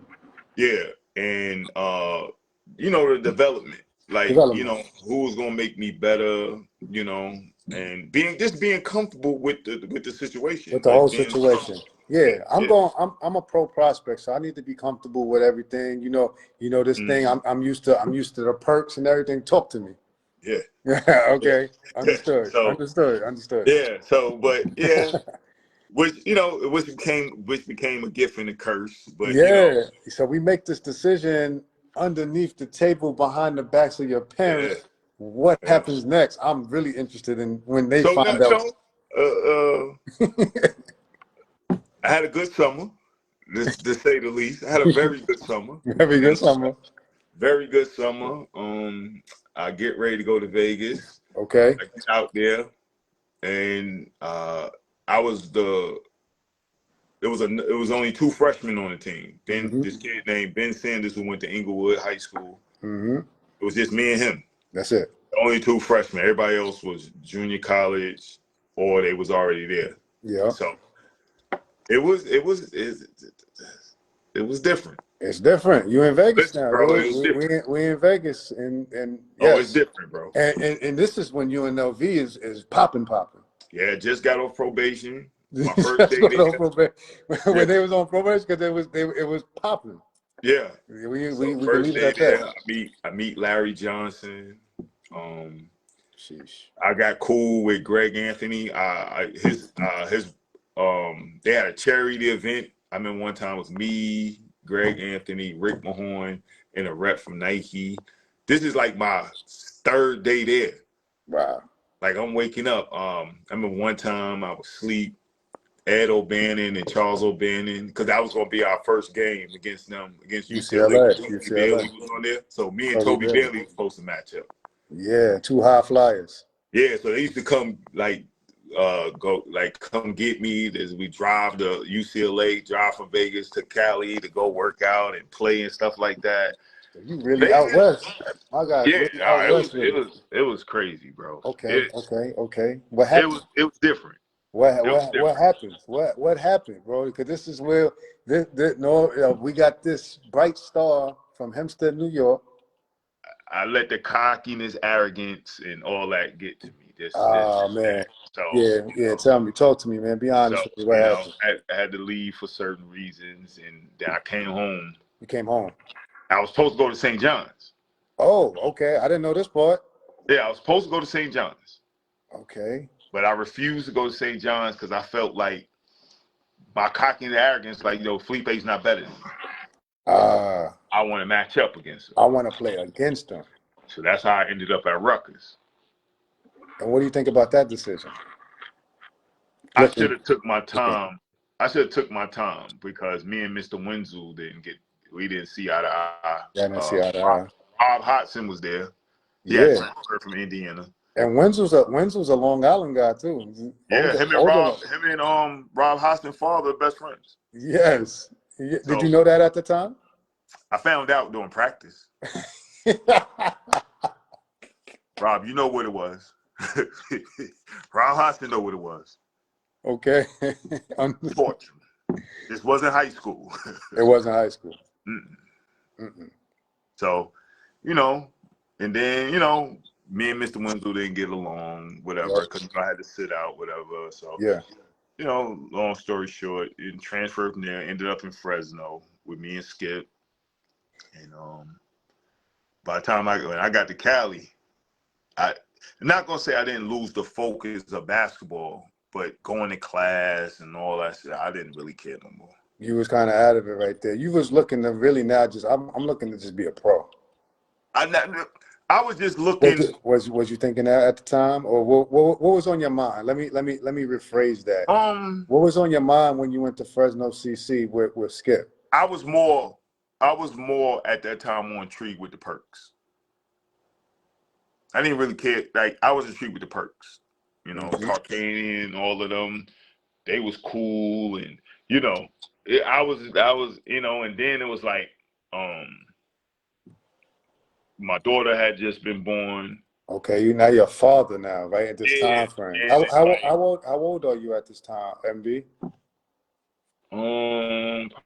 Yeah, and the development. Who was gonna make me better, and being comfortable with the situation. With the whole situation. Yeah, I'm a pro prospect, so I need to be comfortable with everything. This thing. I'm used to the perks and everything. Talk to me. Yeah. Okay. Understood. Understood. Yeah. So, but yeah, which became a gift and a curse. But so we make this decision underneath the table behind the backs of your parents. Yeah. What happens next? I'm really interested in when they find out. I had a good summer, to say the least. I had a very good summer. Very good summer. Very good summer. I get ready to go to Vegas. Okay. I get out there, and it was only 2 freshmen on the team. Then this kid named Ben Sanders, who went to Inglewood High School. It was just me and him. That's it. Only 2 freshmen. Everybody else was junior college, or they was already there. Yeah. So it was different. It's different. You in Vegas now, bro. We in Vegas, and yes. It's different, bro. And this is when UNLV is popping. Yeah, just got off probation. My first day when they was on probation, because it was popping. Yeah. We first day there, I meet Larry Johnson. I got cool with Greg Anthony. They had a charity event. I remember one time it was me, Greg Anthony, Rick Mahorn, and a rep from Nike. This is like my 3rd day there. Wow. Like I'm waking up. I remember one time I was asleep. Ed O'Bannon and Charles O'Bannon, because that was going to be our first game against UCLA. Toby Bailey was on there. So me and Toby Bailey were supposed to match up. Yeah, 2 high flyers. Yeah, so they used to come come get me as we drive to UCLA, drive from Vegas to Cali to go work out and play and stuff like that. You really out west. My God. Yeah, really out west it was crazy, bro. Okay. What happened? It was different. What happened? What happened, bro? Because this is where we got this bright star from Hempstead, New York. I let the cockiness, arrogance, and all that get to me. Man. So Talk to me, man. Be honest with me. What happened? I had to leave for certain reasons, and then I came home. You came home. I was supposed to go to St. John's. Oh, okay. I didn't know this part. Yeah, I was supposed to go to St. John's. Okay. But I refused to go to St. John's because I felt like my cocky arrogance, like, Felipe's not better than me. Ah, I want to match up against him. I want to play against him. So that's how I ended up at Rutgers. And what do you think about that decision? I should Looking, have took my time. I should have took my time because me and Mr. Wenzel we didn't see eye to eye. yeah, I didn't see eye to eye. Rob Hodgson was there. He had Yeah. transferred from Indiana. And Wenzel's a Long Island guy too. Yeah, him and Rob Hodgson's father are best friends. Yes. Did you So know that at the time? I found out during practice. Rob, you know what it was. Rob Hodgson know what it was. Okay. Unfortunately, this wasn't high school. It wasn't high school. Mm-mm. So, and then, me and Mr. Wenzel didn't get along, whatever, because I had to sit out, whatever. So, Yeah. Long story short, it transferred from there, ended up in Fresno with me and Skip. And by the time when I got to Cali, I'm not going to say I didn't lose the focus of basketball, but going to class and all that shit, I didn't really care no more. You was kind of out of it right there. You was looking to really now I'm looking to just be a pro. I was just looking. Was you thinking that at the time, or what was on your mind? Let me rephrase that. What was on your mind when you went to Fresno CC with Skip? I was more at that time more intrigued with the perks. I didn't really care. Like, I was intrigued with the perks. Tarkanian, all of them. They was cool, and I was, and then it was like, my daughter had just been born. Okay, you're a father now, right? At this time frame. How old are you at this time, MB?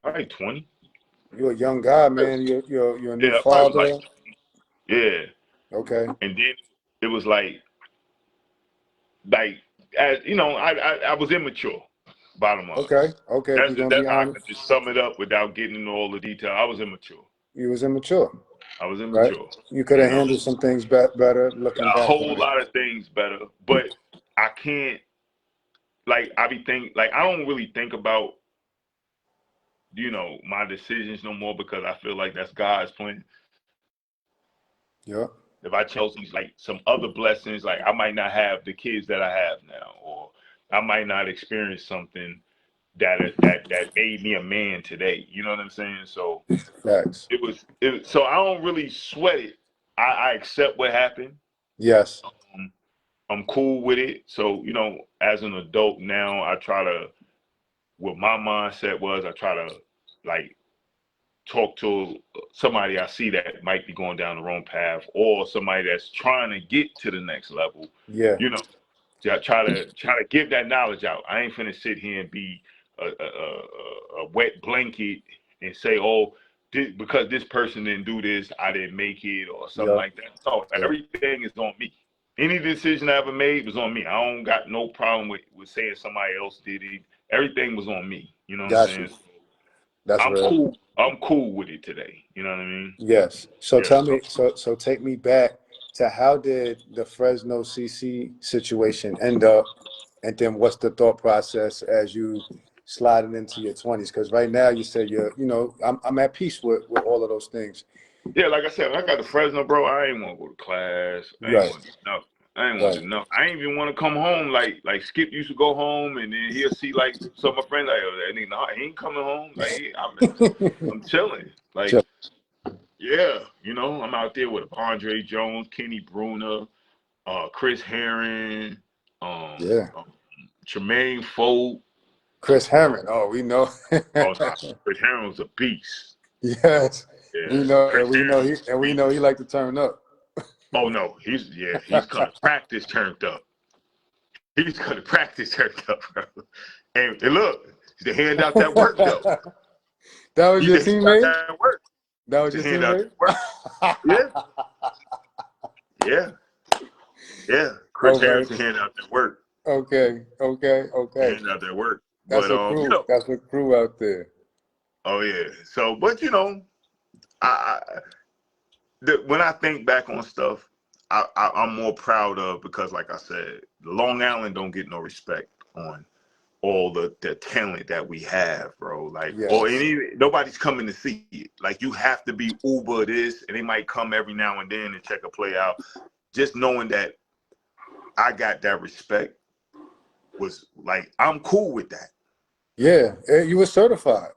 Probably 20. You're a young guy, man. You're a new Yeah, father. Yeah. Okay. And then it was like, as I was immature. Bottom line. Okay. If we're gonna be That's how I honest, could just sum it up without getting into all the detail. I was immature. you was immature, I was right? immature. You could have handled some things better looking A back whole on it. lot of things better, but I can't. I be think I don't really think about my decisions no more because I feel like that's God's plan. Yeah. If I chose these some other blessings, I might not have the kids that I have now, or I might not experience something that made me a man today. You know what I'm saying? So Facts. so I don't really sweat it. I accept what happened. Yes. I'm cool with it. So, as an adult now, what my mindset was, I try to talk to somebody I see that might be going down the wrong path, or somebody that's trying to get to the next level. Yeah. Try to give that knowledge out. I ain't finna sit here and be a wet blanket and say, oh, because this person didn't do this, I didn't make it, or something like that. No, everything is on me. Any decision I ever made was on me. I don't got no problem with saying somebody else did it. Everything was on me. You know what I'm saying? That's I'm real. cool. I'm cool with it today. You know what I mean? Yes. So Yeah, tell me, so take me back to how did the Fresno CC situation end up, and then what's the thought process as you sliding into your 20s? Because right now you said I'm at peace with all of those things. Yeah, like I said, when I got to Fresno, bro, I ain't want to go to class. I ain't Right. want to do nothing. I ain't want to do nothing. I ain't even want to come home. Like Skip used to go home, and then he'll see some of my friends like, oh, that nigga, nah, he ain't coming home. I'm chilling. Chill. Yeah, I'm out there with Andre Jones, Kenny Bruner, Chris Herron, Tremaine Folk. Chris Herron. Oh, we know. Oh, nah, Chris Herron was a beast. Yes. Yeah, We know, Chris Herron. we know he like to turn up. Oh no, he's gonna practice turned up. He's gonna practice turned up, bro. And look, to hand out that work though. That was your teammate? That work. That was your hand out teammate? that work. Yeah. Chris Harrison hand out that work. Okay. Hand out that work. That's a crew. That's a crew out there. Oh yeah. So, but when I think back on stuff, I'm more proud of because, like I said, Long Island don't get no respect on all the talent that we have, bro. Like, or Yes. nobody's coming to see it. Like, you have to be Uber this, and they might come every now and then and check a play out. Just knowing that I got that respect was like, I'm cool with that. Yeah, you were certified.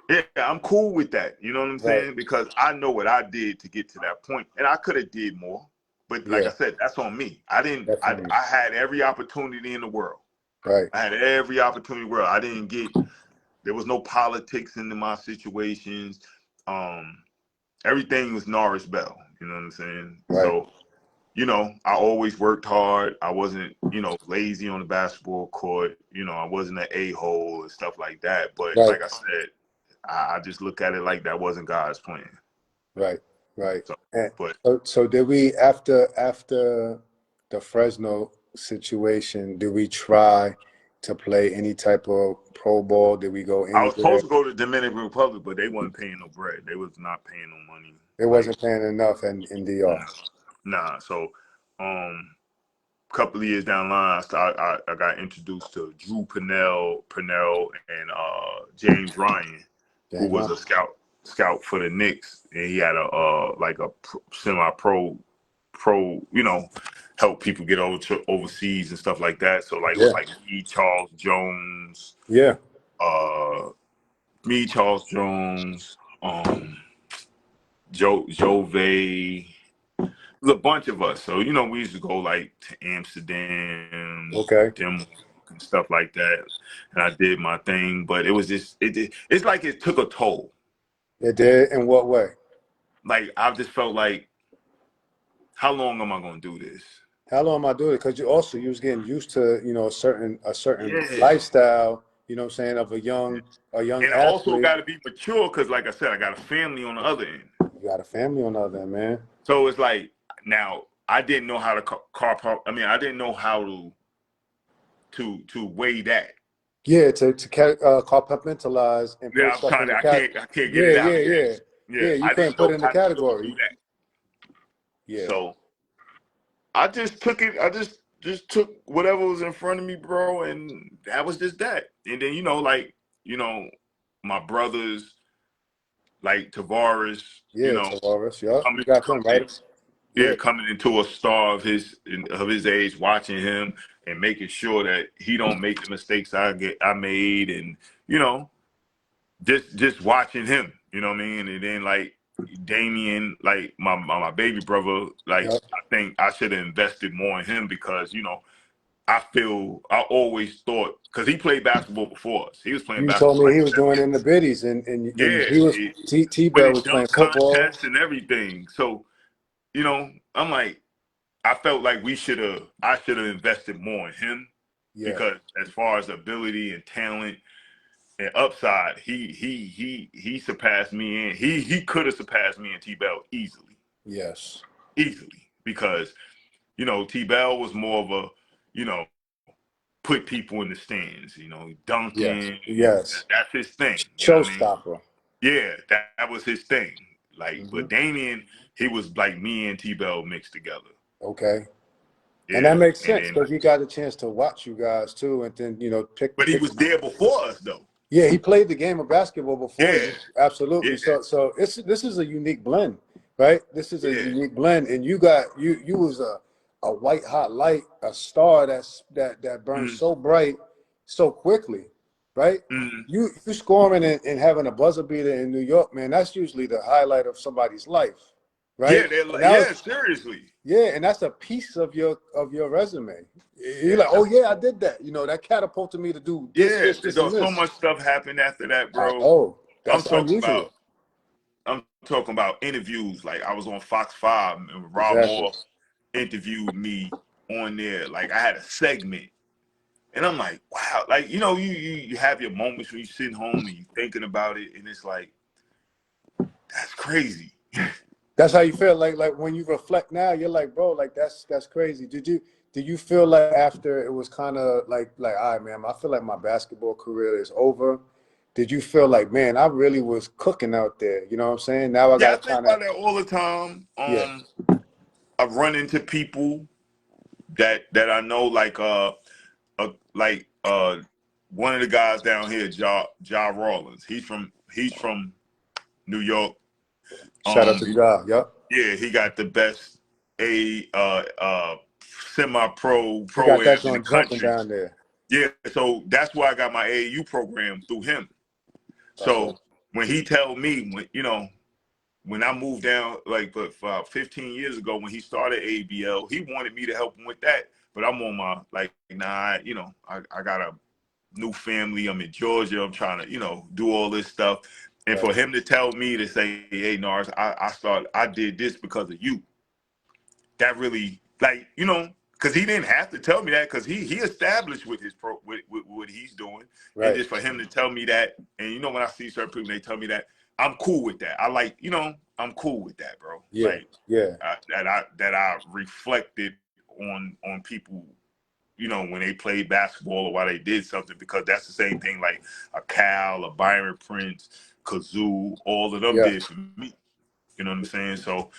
Yeah, I'm cool with that. You know what I'm Right. saying? Because I know what I did to get to that point, and I could have did more. But like I Yeah, said, that's on me. I didn't. definitely. I had every opportunity in the world. Right. I had every opportunity in the world. I didn't get. There was no politics into my situations. Um, Everything was Norris Bell. You know what I'm saying? Right. So, I always worked hard. I wasn't, lazy on the basketball court. I wasn't an a-hole and stuff like that. But Right. like I said, I just look at it like that wasn't God's plan. Right. Right. So, And but so did we after the Fresno situation, did we try to play any type of pro ball? Did we go I was anywhere? supposed to go to Dominican Republic, but they wasn't paying no bread. They was not paying no money. It Like, wasn't paying enough in DR. nah. So, couple of years down the line, I got introduced to Drew Purnell, and James Ryan, who James was Ron. a scout for the Knicks, and he had a semi-pro, help people get over to overseas and stuff like that. So like it Yeah. was like Charles Jones, Yeah. uh, Charles Jones, Joe Vay. Was a bunch of us. So, we used to go like to Amsterdam, Okay. Denmark, and stuff like that. And I did my thing, but it was just it's like it took a toll. It did. In what way? Like I just felt like, how long am I gonna do this? How long am I doing it? Because you was getting used to, a certain Yeah. lifestyle, you know what I'm saying, of a young And I also athlete. gotta be mature because like I said, I got a family on the other end. You got a family on the other end, man. So it's like now I didn't know how to I didn't know how to weigh that. Yeah, to compartmentalize and put Yeah, I'm stuff trying in to. the I cat. can't get Yeah, it out yeah, yet. yeah, Yeah, yeah. You I couldn't didn't put know it in the how to do category. that. Yeah. So I just took it. I just took whatever was in front of me, bro, and that was just that. And then you know, my brothers like Tavares, Yeah, Tavares. Yup. You coming got them coming right. yeah, Yeah. coming into a star of his age, watching him and making sure that he don't make the mistakes I made, and you know, just watching him, you know what I mean? And then like Damien, like my baby brother, like Yup. I think I should have invested more in him because I always thought because he played basketball before us. He was playing You told basketball me like he was doing 7 years. in the biddies, and Yeah, he was T Bell winning was playing dunk football. contests and everything. So I'm like, I felt like I should have invested more in him Yeah. because as far as ability and talent and upside, he surpassed me, and he could have surpassed me and T Bell Yes. easily because T Bell was more of a put people in the stands, Yes. dunking. Yes. That's his thing. You know what I mean? Showstopper. Yeah, that was his thing. Like, Hmm. but Damien, he was like me and T Bell mixed together. Okay. And Yeah, that makes and sense then because you got a chance to watch you guys too, and then pick but he pick. was there before us though. Yeah, he played the game of basketball before Yeah, you. Absolutely. yeah, So this is a unique blend, right? This is a yeah. unique blend, and you was a white hot light, a star that burns Mm, so bright so quickly, right? mm. You scoring and having a buzzer beater in New York, man. That's usually the highlight of somebody's life, right? Yeah, they're And like, that yeah, was seriously. yeah, and that's a piece of your resume. You're Yeah, like, oh yeah, I did that. That catapulted me to do this, yeah. this, this, and So this. much stuff happened after that, I bro. know. I'm That's talking unusual. about I'm talking about interviews. Like I was on Fox 5 and Rob Exactly. Moore interviewed me on there. Like I had a segment. And I'm like, wow, like you have your moments when you're sitting home and you're thinking about it, and it's like, that's crazy. That's how you feel. Like when you reflect now, you're like, bro, like that's crazy. Did you feel like after it was kind of like, all right, man, I feel like my basketball career is over? Did you feel like, man, I really was cooking out there? You know what I'm saying? Now I Yeah, I gotta think kind of about that all the time. yeah, I've run into people that I know, like one of the guys down here, Ja Rawlins. He's from New York. Shout out to He, Ja. Yep. yeah, he got the best a semi-pro He got that am in the joint jumping country. down there. Yeah, so that's why I got my AAU program through him. That's right. So when he told me, when I moved down, like, but 15 years ago, when he started ABL, he wanted me to help him with that. But I'm on my, like, nah, I got a new family. I'm in Georgia. I'm trying to, do all this stuff. And Right. for him to tell me to say, hey, Norris, I did this because of you. That really, like, because he didn't have to tell me that, because he established with his with what he's doing. And Right. just for him to tell me that, and when I see certain people, they tell me that, I'm cool with that. I like, I'm cool with that, bro. Yeah. Like, Yeah. that I reflected on people, when they played basketball or while they did something, because that's the same thing like a Cal, a Byron Prince, Kazoo, all of them Yeah. did for me. You know what I'm saying? So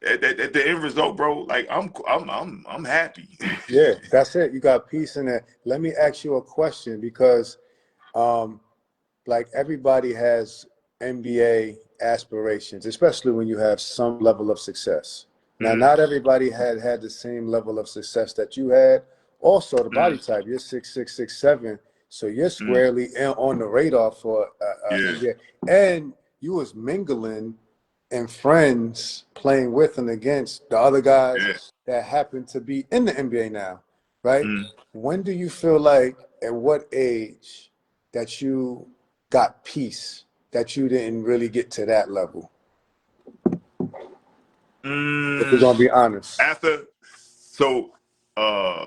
at the end result, bro, like, I'm happy. Yeah. That's it. You got peace in it. Let me ask you a question, because like everybody has NBA aspirations, especially when you have some level of success. Now, Mm, not everybody had the same level of success that you had. Also, the body mm, type, you're 6'6", 6'7", so you're mm, squarely on the radar for yeah, NBA. And you was mingling and friends playing with and against the other guys yeah. that happen to be in the NBA now, right? Mm. When do you feel like, at what age, that you got peace, that you didn't really get to that level? If we're Mm, gonna be honest. after, so, uh,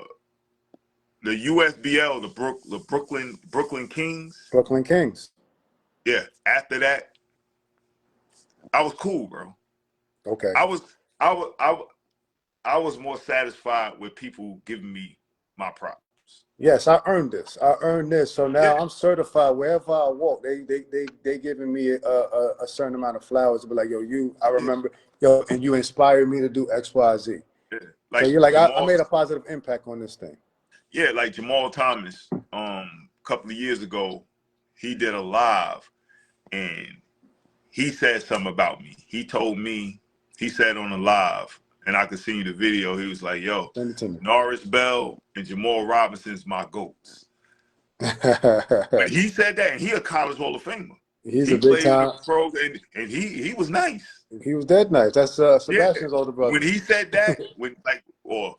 the USBL, the Brooklyn Kings. Brooklyn Kings. Yeah. After that, I was cool, bro. Okay. I was, I was, I, was- I was more satisfied with people giving me my props. Yes, I earned this. I earned this. So Yeah, now I'm certified. Wherever I walk, they giving me a certain amount of flowers to be like, yo, I yeah, remember, yo, and you inspired me to do X, Y, Z. yeah. So Like you're like, I Jamal, made a positive impact on this thing. yeah, like Jamal Thomas. A couple of years ago, he did a live, and he said something about me. He told me, he said on a live, and I could see the video. He was like, "Yo, Send it to me. Norris Bell and Jamal Robinson's my goats." When he said that, and he a college Hall of Famer. He's a He big played in the time. pros, and he was nice. He was dead nice. That's Yeah. Sebastian's older brother. When he said that, when, like, or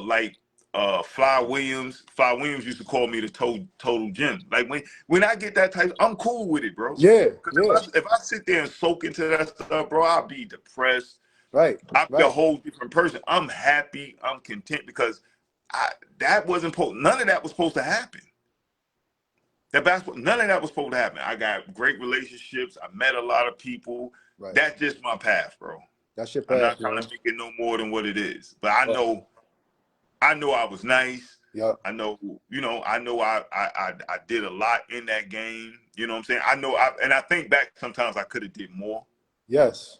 like, Fly Williams used to call me the total gym. Like, when I get that type, I'm cool with it, bro. Yeah, yeah. Because if I sit there and soak into that stuff, bro, I'll be depressed. Right, I'll be a right. whole different person. I'm happy. I'm content, because that wasn't none of that was supposed to happen. None of that was supposed to happen. I got great relationships. I met a lot of people. Right. That's just my path, bro. That's your I'm not path, trying man. to make it no more than what it is. But I know I was nice. Yep. I know, I did a lot in that game. You know what I'm saying? And I think back, sometimes I could have did more, Yes.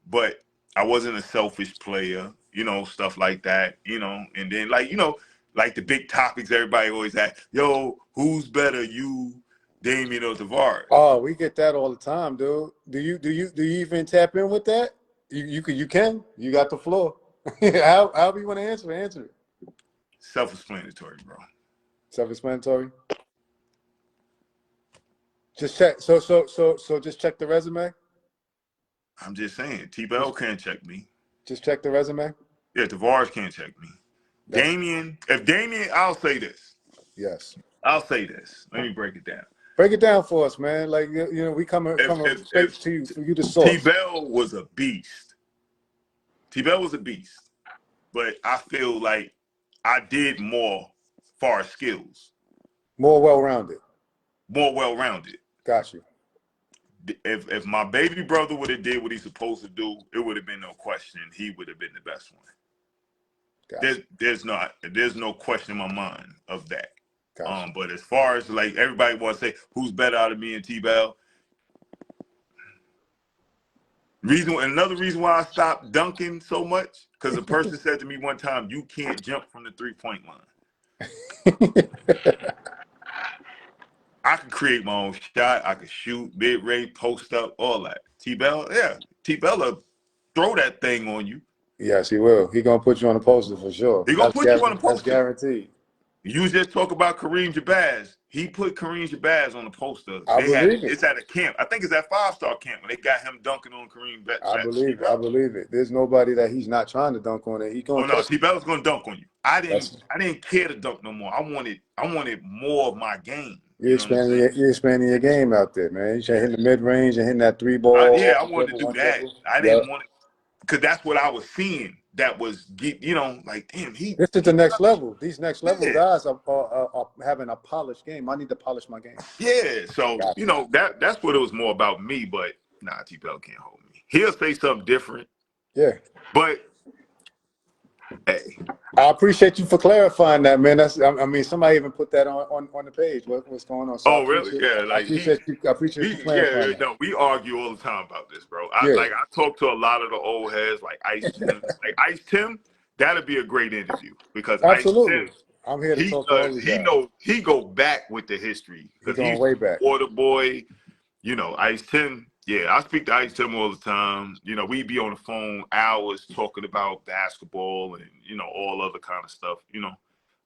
but I wasn't a selfish player, stuff like that, and then, like the big topics everybody always ask, yo, who's better, you, Damian, or Tavares? Oh, we get that all the time, dude. Do you even tap in with that? You can. You got the floor. However you want to answer it. Self-explanatory, bro. Self-explanatory. Just check. So just check the resume. I'm just saying, T-Bell can't check me. Just check the resume. Yeah, Tavares can't check me. That's Damian, I'll say this. yes. Let me break it down. Break it down for us, man. Like we If coming if straight if to you for you the source. T-Bell was a beast, T-Bell was a beast, but I feel like I did more far as skills, More well-rounded. more well-rounded. Got you. If my baby brother would have did what he's supposed to do, it would have been no question. He would have been the best one. Got you. There's no question in my mind of that. Got you. But as far as, like, everybody wants to say who's better out of me and T-Bell, Another reason why I stopped dunking so much, because a person said to me one time, "You can't jump from the 3-point line." I can create my own shot. I can shoot, mid range, post up, all that. T-Bell, yeah, T-Bell throw that thing on you. Yes, he will. He gonna put you on the poster for sure. He gonna put you on a That's poster. guaranteed. You just talk about Kareem Jabaz. He put Kareem Jabaz on the poster. I believe it. It's at a camp. I think it's at 5-star camp when they got him dunking on Kareem I believe it. I believe it. There's nobody that he's not trying to dunk on it. He Oh gonna no, catch it. T-Bell's gonna dunk on you. I That's didn't care to dunk no more. I wanted more of my game. you're You know what I'm saying? you're expanding your game out there, man. You're hitting the mid range and hitting that 3 ball Yeah, I off wanted dribble, to do one that. dribble. I Yep. didn't want it because that's what I was seeing. That was, like, damn, This is the next level. These next level yeah. guys are having a polished game. I need to polish my game. Yeah, so Gotcha. that's what it was more about me. But nah, T-Bell can't hold me. He'll say something different, Yeah. but hey, I appreciate you for clarifying that, man. I mean, somebody even put that on the page. What's going on? So oh really? Yeah, I like appreciate you. I appreciate you clarifying that. no, we argue all the time about this, bro. Yeah, I talk to a lot of the old heads, like Ice Tim. Like Ice Tim, that'd be a great interview because Ice Tim, absolutely. I'm here to talk to all these guys. he go back with the history He because going he's way back. Water Boy. Ice Tim. Yeah, I speak to Ice Tim all the time. We be on the phone hours talking about basketball and all other kind of stuff. I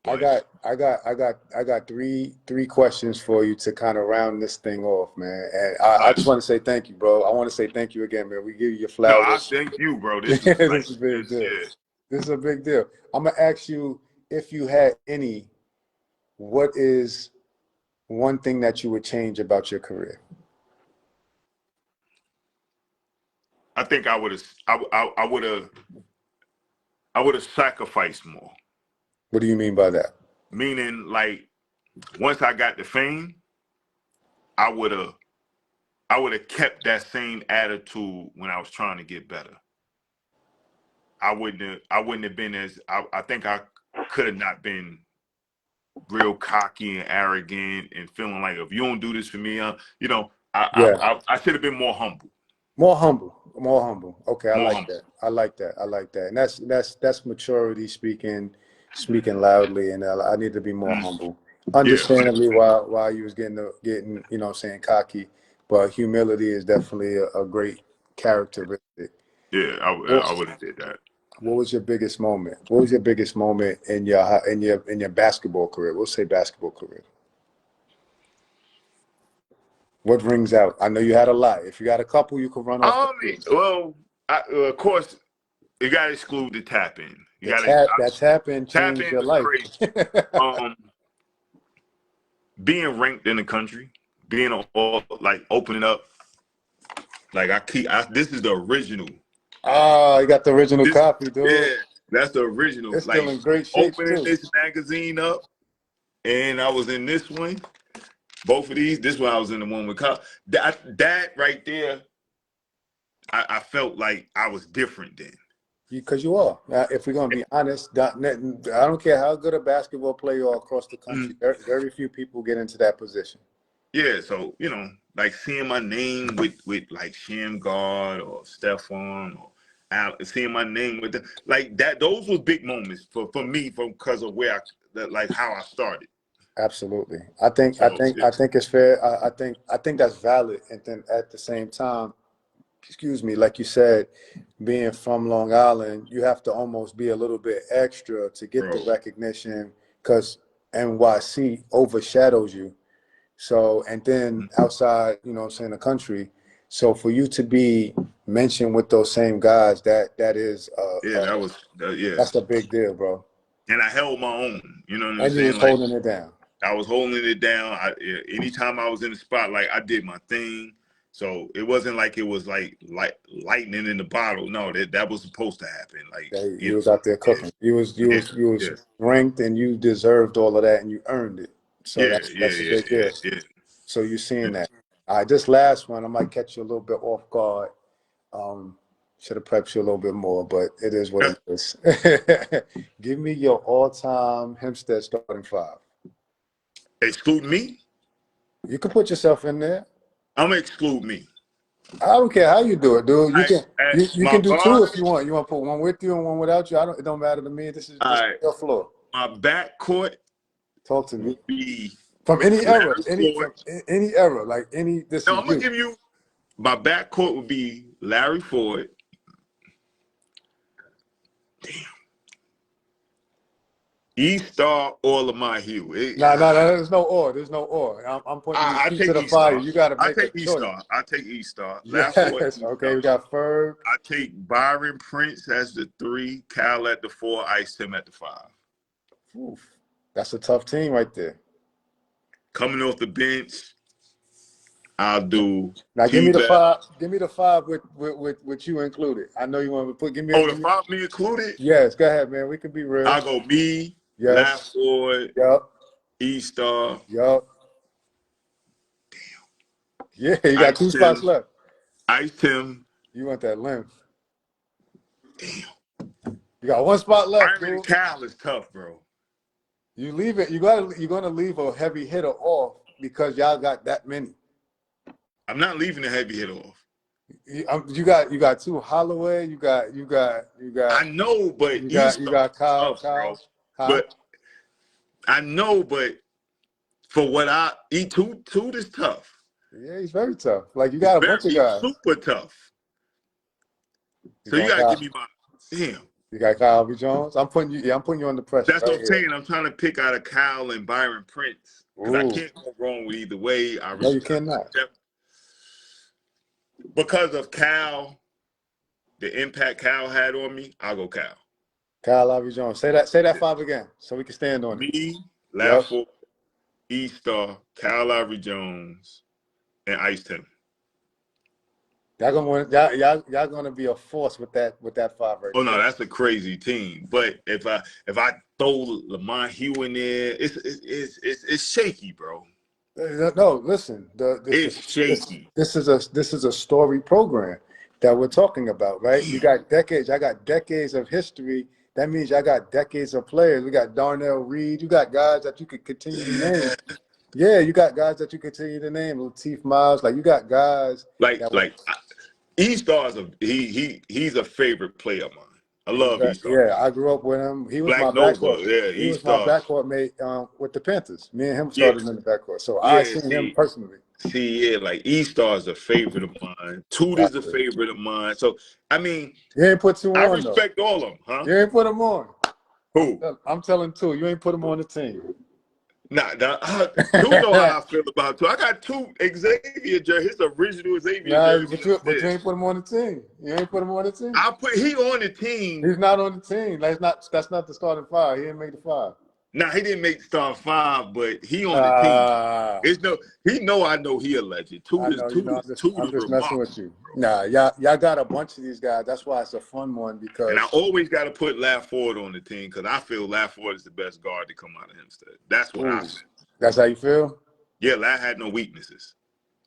But got three questions for you to kind of round this thing off, man. And I uh, just want to say thank you, bro. I want to say thank you again, man. We give you your no, I flowers. thank you, bro. This This is like is a big this. deal. Yeah. This is a big deal. I'm gonna ask you if you had any. What is one thing that you would change about your career? I think I would have. I would have. I would have sacrificed more. What do you mean by that? Meaning, like, once I got the fame, I would have. I would have kept that same attitude when I was trying to get better. I wouldn't have been as. I think I could have not been real cocky and arrogant and feeling like if you don't do this for me, Yeah, I should have been more humble. more humble, more humble. Okay, I More like humble. that. I like that. I like that. And that's maturity speaking loudly. And I need to be more humble. Yeah, Understandably, 100%. while you was getting saying cocky, but humility is definitely a great characteristic. Yeah, What, I would have did that. what was your biggest moment? What was your biggest moment in your basketball career? We'll say basketball career. What rings out? I know you had a lot. If you got a couple, you can run off the few. Well, of course, you got to exclude the tap in. You got to That tap in tap changed in your is life. crazy. Being ranked in the country, being all like opening up, like this is the original. Oh, you got the original copy, dude. Yeah, that's the original. It's Like still in great shape opening too. this magazine up, and I was in this one. Both of these. This one I was in the one with Kyle. That right there, I felt like I was different then. Because you are. If we're gonna be honest, I don't care how good a basketball player you are across the country. Very few people get into that position. Yeah, so like seeing my name with like Shamgar or Stephon or seeing my name with like that. Those were big moments for me, because of like how I started. Absolutely. I think So it's fair. I think that's valid. And then at the same time, excuse me, like you said, being from Long Island, you have to almost be a little bit extra to get the recognition because NYC overshadows you. So, and then outside, the country. So for you to be mentioned with those same guys, that is, that's a big deal, bro. And I held my own. You know what I'm And you saying? was Like holding it down. I was holding it down. Anytime I was in the spotlight, I did my thing. So it wasn't like it was like lightning in the bottle. No, that was supposed to happen. Like You was out there cooking. You was ranked, and you deserved all of that, and you earned it. So that's a big deal. Yeah. So you're seeing that. All right, this last one, I might catch you a little bit off guard. Should have prepped you a little bit more, but it is what it is. Give me your all-time Hempstead starting five. Exclude me? You can put yourself in there. I'm gonna exclude me. I don't care how you do it, dude. You All right, can at you my can do two guard. if you want. You want to put one with you and one without you. I don't. It don't matter to me. This All is right, your floor. my back court Talk to would me be from any era, Larry Ford. any era, like any. This No, is I'm gonna you. give you my back court would be Larry Ford. E-Star or Lamar Hugh. No. There's no or. There's no or. I'm putting you I feet to take the fire. E-Star. You got to I make a take choice. E-Star. I take E-Star. Last four Yes. E-Star. Okay. We got Ferg. I take Byron Prince as the 3, Cal at the 4, Ice Tim at the 5. Oof. That's a tough team right there. Coming off the bench, I'll do Now give me the T-Bell. 5. Give me the 5 with you included. I know you want to put. Give me. Oh, the 5 me included? Yes. Go ahead, man. We can be real. I'll go me, Yes. Laford, Yup. E-Star, Yup. Yeah. You got Ice 2 spots Tim, left. Ice Tim. You want that limb. You got 1 spot left, Byron dude. and Cal is tough, bro. You leave it. You're gonna leave a heavy hitter off because y'all got that many. I'm not leaving the heavy hit off. You got 2 Holloway. You got I know, but you E-Star got is tough, bro. Kyle. Huh? But I know, but for what I eat, Toot is tough. Yeah, he's very tough. Like you got a bunch of He's guys. super tough. You So you got gotta give Kyle. me my damn. You got Kyle B. Jones. I'm putting you. Yeah, I'm putting you under pressure That's right what I'm here. saying. I'm trying to pick out of Kyle and Byron Prince because I Ooh, can't go wrong with either way. no, you cannot. Because of Cal, the impact Cal had on me, I'll go Cal. Kyle B. Jones. Say that 5 again, so we can stand on it. Me, Yep. Lafort, E-Star, Cal Lowry Jones, and Ice Tim. Y'all gonna be a force with that 5 right Oh no, there. that's a crazy team. But if I throw Lamar Hugh in there, it's shaky, bro. No, listen. It's shaky. This is a story program that we're talking about, right? You Damn. got decades. I got decades of history. That means I got decades of players. We got Darnell Reed. You got guys that you could continue to name. Yeah, you got guys that you continue to name. Lateef Miles. Like you got guys Like that were. like E-Star's he's a favorite player of mine. I love E-Star. Yeah, I grew up with him. He was my Black Nova, backcourt. yeah, He was my E-Star. backcourt mate with the Panthers. Me and him Yeah, started in the backcourt, so I yeah, seen him personally. yeah, like E-Star is a favorite of mine. Toot is a Gotcha. favorite of mine. So I mean, You ain't put 2 I on though. respect all of them, huh? You ain't put him on. Who? I'm telling 2. You ain't put him on the team. Toot know how I feel about Toot. I got 2 Xavier jersey, his original Xavier Nah, jersey. but you ain't put him on the team. You ain't put him on the team. I put he on the team. He's not on the team. That's not the starting 5. He didn't make the 5. Now he didn't make star 5, but he on the team. Ah, It's no, I know he a legend. I Toot is know. I'm just messing remarkable. with you. Nah, y'all got a bunch of these guys. That's why it's a fun one And I because always got to put Laford on the team because I feel Laford is the best guard to come out of Hempstead. That's what I ooh, feel. that's how you feel. Yeah, Lad had no weaknesses.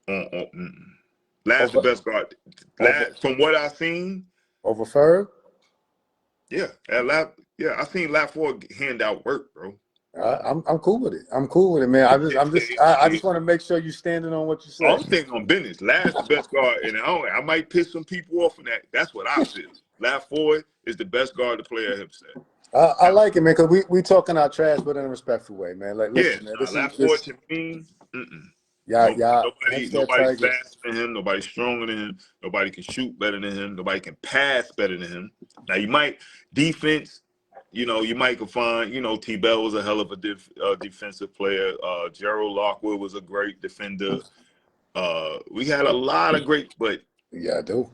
Lad's the Over best guard. over Lad, from what I've seen, over Ferg. yeah, I seen Laford hand out work, bro. I'm cool with it. I'm cool with it, man. I just want to make sure you're standing on what you I'm said. standing on business. Lad's the best guard, and I might piss some people off in that. That's what I feel. Laford is the best guard to play at Hempstead. I like it, man, because we talking our trash, but in a respectful way, man. Like, Yeah, listen, man, this is Laford this. to me, Y'all, Hempstead nobody's Tigers. faster than him. Nobody's stronger than him. Nobody can shoot better than him. Nobody can pass better than him. Now you might defense. You might can find. T-Bell was a hell of a defensive player. Gerald Lockwood was a great defender. We had a lot of great, but Yeah, I do.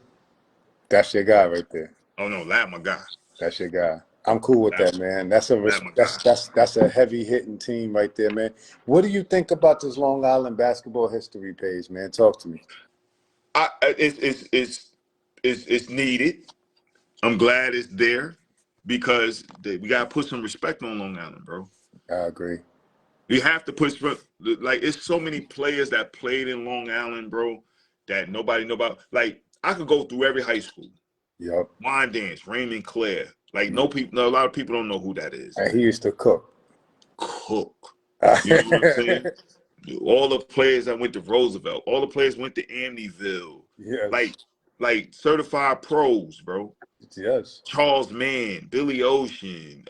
That's your guy right there. oh no, Lad my guy. That's your guy. I'm cool with that, man. That's Lad my guy. that's a heavy hitting team right there, man. What do you think about this Long Island basketball history page, man? Talk to me. It's needed. I'm glad it's there because we gotta put some respect on Long Island, bro. I agree. You have to put like it's so many players that played in Long Island, bro, that nobody know about. Like I could go through every high school. Yep. Wine Dance, Raymond Clare. Like a lot of people don't know who that is. And he used to cook. Cook. You know what I'm saying? All the players that went to Roosevelt, all the players went to Amityville. Yes. Like certified pros, bro. Yes. Charles Mann, Billy Ocean,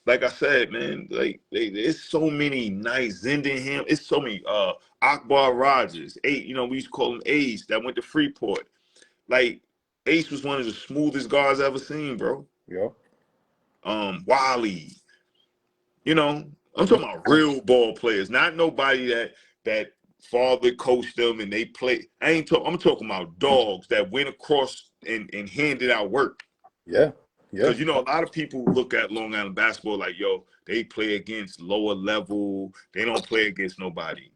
like I said, man, like it's so many nice Zindenham. It's so many Akbar Rogers, we used to call him Ace that went to Freeport. Like Ace was one of the smoothest guards I ever seen, bro. Yeah. Wally, I'm Hmm. talking about real ball players, not nobody that father coached them and they play. I'm talking about dogs that went across and handed out work. Yeah. Yeah. Because a lot of people look at Long Island basketball like, yo, they play against lower level. They don't play against nobody.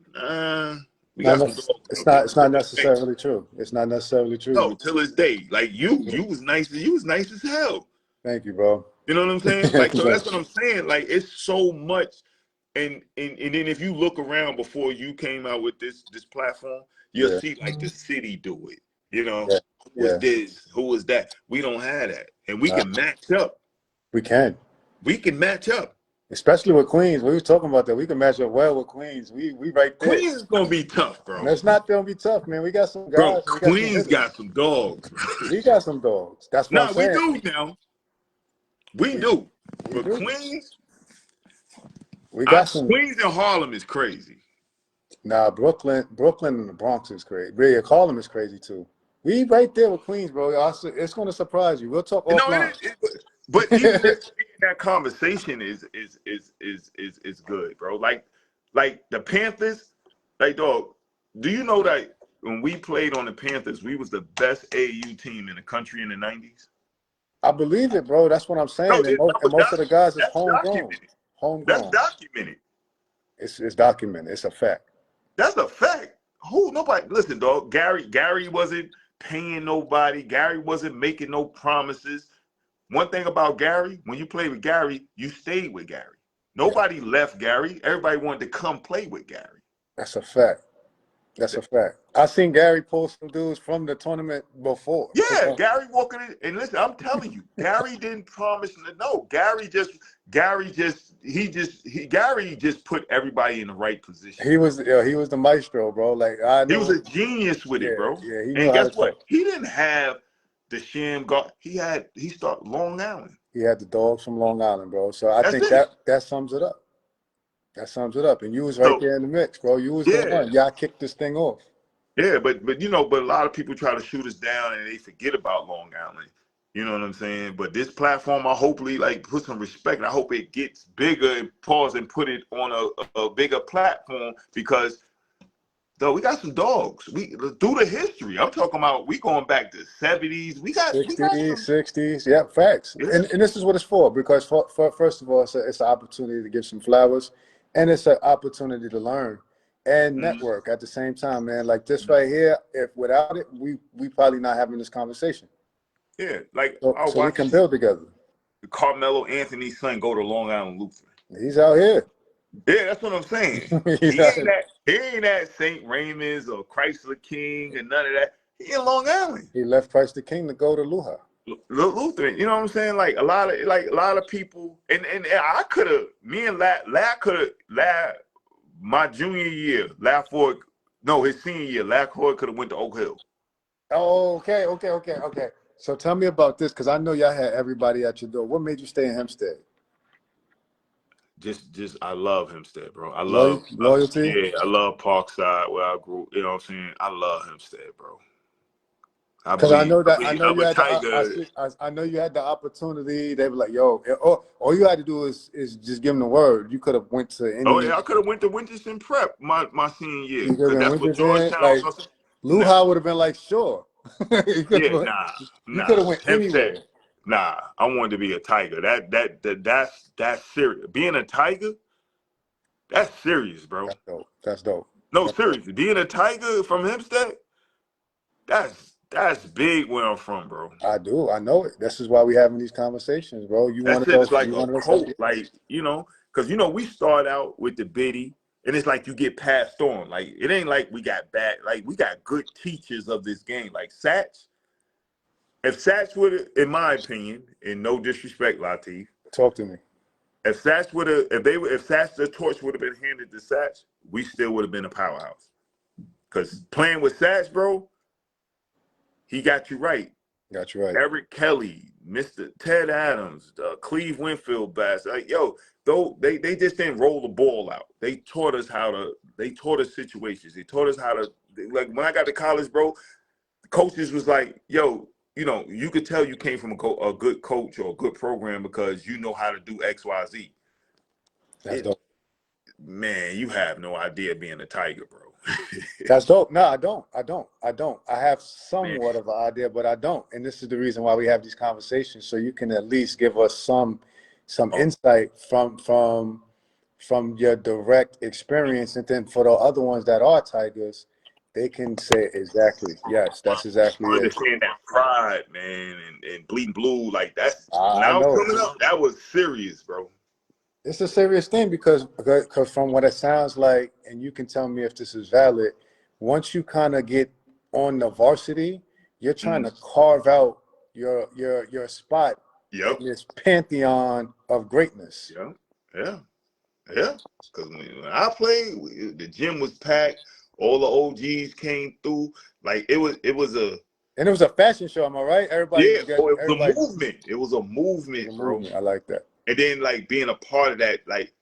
We Not got some nec- dogs it's out there not. to It's not this day. necessarily true. It's not necessarily No, true. till this day. Like you was nice. You was nice as hell. Thank you, bro. You know what I'm saying? Like, so that's what I'm saying. Like, it's so much. And then if you look around before you came out with this platform, you'll Yeah. see like the city do it. Yeah. Who is Yeah. this? Who is that? We don't have that, and we Nah, can match up. we can. We can match up. Especially with Queens. We were talking about that. We can match up well with Queens. We right there. Queens is gonna be tough, bro. It's not gonna be tough, man. We got some Bro, guys. We got some Queens hitters. got some dogs. We got some dogs. That's what I'm Nah, we saying. do now. We We, do. we But do. Queens, We got some. Queens and Harlem is crazy. Nah, Brooklyn and the Bronx is crazy. Really, Harlem is crazy too. We right there with Queens, bro. It's gonna surprise you. We'll talk offline. But even just that conversation is good, bro. Like the Panthers, like dog. Do you know that when we played on the Panthers, we was the best AAU team in the country in the '90s? I believe it, bro. That's what I'm No, saying. And most of the guys is that's homegrown. documented. That's Homegrown. documented. It's documented. It's a fact. That's a fact. Nobody listen, dog. Gary wasn't paying nobody. Gary wasn't making no promises. One thing about Gary, when you play with Gary, you stayed with Gary. Yeah, Nobody left Gary. Everybody wanted to come play with Gary. that's a fact. That's a fact. I seen Gary pull some dudes from the tournament before. Yeah, Gary walking in, and listen, I'm telling you, Gary didn't promise. No, Gary just put everybody in the right position, He bro. was he was the maestro, bro. Like I He was know. a genius with it, Yeah, bro. yeah. He knew And how guess to what? talk. He didn't have the sham guard. He started Long Island. He had the dogs from Long Island, bro. So I That's think it. that sums it up. That sums it up. And you was right So there in the mix, bro. You was the yeah, one. Y'all kicked this thing off. yeah, but a lot of people try to shoot us down and they forget about Long Island. You know what I'm saying? But this platform, I hopefully like put some respect. I hope it gets bigger and pause and put it on a bigger platform because though we got some dogs. We through the history. I'm talking about we going back to '70s. We got 60s, some 60s. Yeah, facts. yeah. And this is what it's for because first of all, it's an opportunity to give some flowers and it's an opportunity to learn and Mhm. network at the same time, man. Like this right here, if without it, we probably not having this conversation. Yeah, like So, I so we watched can build together. Carmelo Anthony's son go to Long Island Lutheran. He's out here. Yeah, that's what I'm saying. He's out here. He ain't at St. Raymond's or Chrysler King and none of that. He in Long Island. He left Christ the King to go to Luha. Lutheran, you know what I'm saying? Like a lot of people, and I could have, me and La could have, my junior year, his senior year, La Ford could have went to Oak Hill. Oh, okay. So tell me about this because I know y'all had everybody at your door. What made you stay in Hempstead? Just I love Hempstead, bro. Loyalty? I love Parkside where I grew. You know what I'm saying? I love Hempstead, bro. Because I know I'm you a had Tiger. I know you had the opportunity. They were like, "Yo," all you had to do is just give them the word. You could have went to Oh any. yeah, I could have went to Winterson Prep my senior year You could because have been that's what Winters in. Georgetown Like was. Nah, Luha would have been like, "Sure." yeah, You could nah. have went Hempstead, anywhere. nah. I wanted to be a Tiger. That's serious. Being a Tiger, that's serious, bro. That's dope. That's dope. No, That's dope. seriously. Being a Tiger from Hempstead, that's big where I'm from, bro. I do. I know it. This is why we having these conversations, bro. You That one of shit is those. like You a one of those type of cult, like because we start out with the biddy, and it's like you get passed on. Like it ain't like we got bad, like we got good teachers of this game, like Satch. If Satch would, in my opinion, and no disrespect, Latif, Talk to me. if Satch would have, if Satch the torch would have been handed to Satch, we still would have been a powerhouse. Because playing with Satch, bro, he got you right. Got you right. Eric Kelly, Mr. Ted Adams, Cleve Winfield Bass. Like, yo, though they just didn't roll the ball out. They taught us they taught us situations. They taught us how to, like, when I got to college, bro, the coaches was like, yo, you know, you could tell you came from a good coach or a good program because you know how to do X, Y, Z. That's dope. Man, you have no idea being a Tiger, bro. That's dope. No, I don't. I have Man. somewhat of an idea, but I don't. And this is the reason why we have these conversations, so you can at least give us some insight from your direct experience, and then for the other ones that are Tigers, they can say exactly, yes, that's exactly it. Understand that pride, man, and bleeding blue, like that's when I I was know coming up, that was serious, bro. it's a serious thing because from what it sounds like, and you can tell me if this is valid, once you kind of get on the varsity, you're trying to carve out your spot in Yep. this pantheon of greatness. Yeah. Because when I played, the gym was packed. All the OGs came through. Like it was a And it was a fashion show, am I right? Everybody, it was a movement. It was a it movement, was a bro. movement. I like that. And then like being a part of that, like,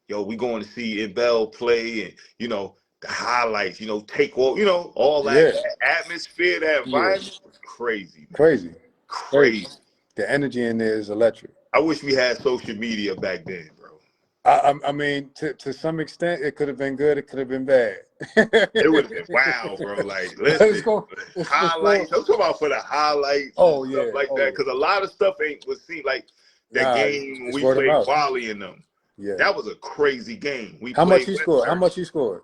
yo, we going to see Bell play, and you know the highlights, you know, take all, all that atmosphere, that environment was crazy, man. Crazy. The energy in there is electric. I wish we had social media back then, bro. I mean, to some extent, it could have been good. It could have been bad. It would have been wow, bro. Like, listen, highlights. I'm talking about for the highlights and stuff like that, because a lot of stuff was seen. Like that game when we played Wally and them. Yeah, that was a crazy game. How much he scored?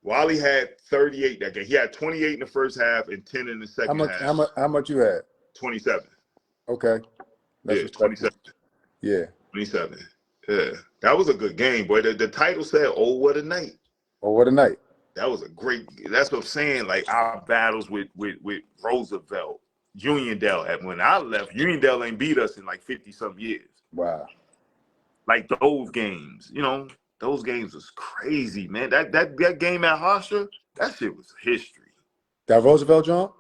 Wally had 38 that game. He had 28 in the first half and 10 in the second half. How much you had? 27. Okay. That's 27. Yeah. 27. Yeah. That was a good game, boy. The title said, "Oh, what a night." Oh, what a night. That was a great. That's what I'm saying. Like our battles with Roosevelt, Uniondale. When I left, Uniondale ain't beat us in like 50-some years. Wow. Like those games, those games was crazy, man. That game at Hofstra, that shit was history. That Roosevelt joint?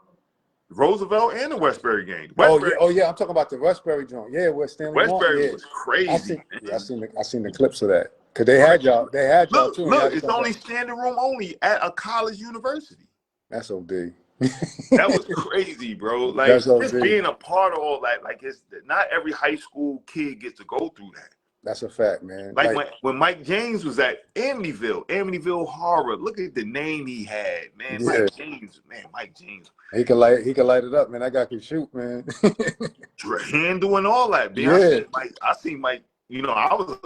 Roosevelt and the Westbury game. Oh yeah, I'm talking about the Westbury joint. Yeah, where Stanley Westbury was crazy. I seen the clips of that. Cause they had y'all too. Look, it's only standing room only at a college university. That's OD. That was crazy, bro. Like just being a part of all that. Like it's not every high school kid gets to go through that. That's a fact, man. Like when Mike James was at Amityville Horror, look at the name he had, man. Yeah. Mike James. He can light it up, man. That guy can shoot, man. Handle and all that, man. Yeah. I seen Mike. I was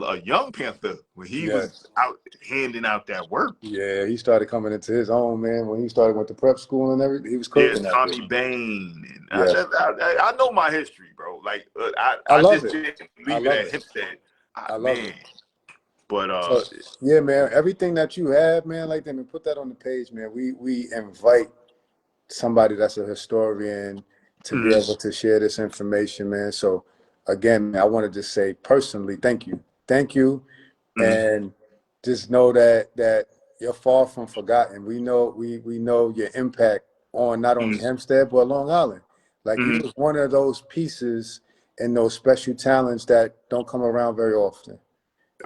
a young Panther when he was out handing out that work. Yeah, he started coming into his own, man. When he went to prep school and everything, he was cooking. Yeah, Tommy Bain. I know my history, bro. Like I love just it. didn't leave it at Hempstead. I love it. But yeah, man. Everything that you have, man, like them, and put that on the page, man. We invite somebody that's a historian to be able to share this information, man. So again, I wanted to say personally, thank you, and just know that you're far from forgotten. We know your impact on not only Hempstead but Long Island. Like you was one of those pieces and those special talents that don't come around very often.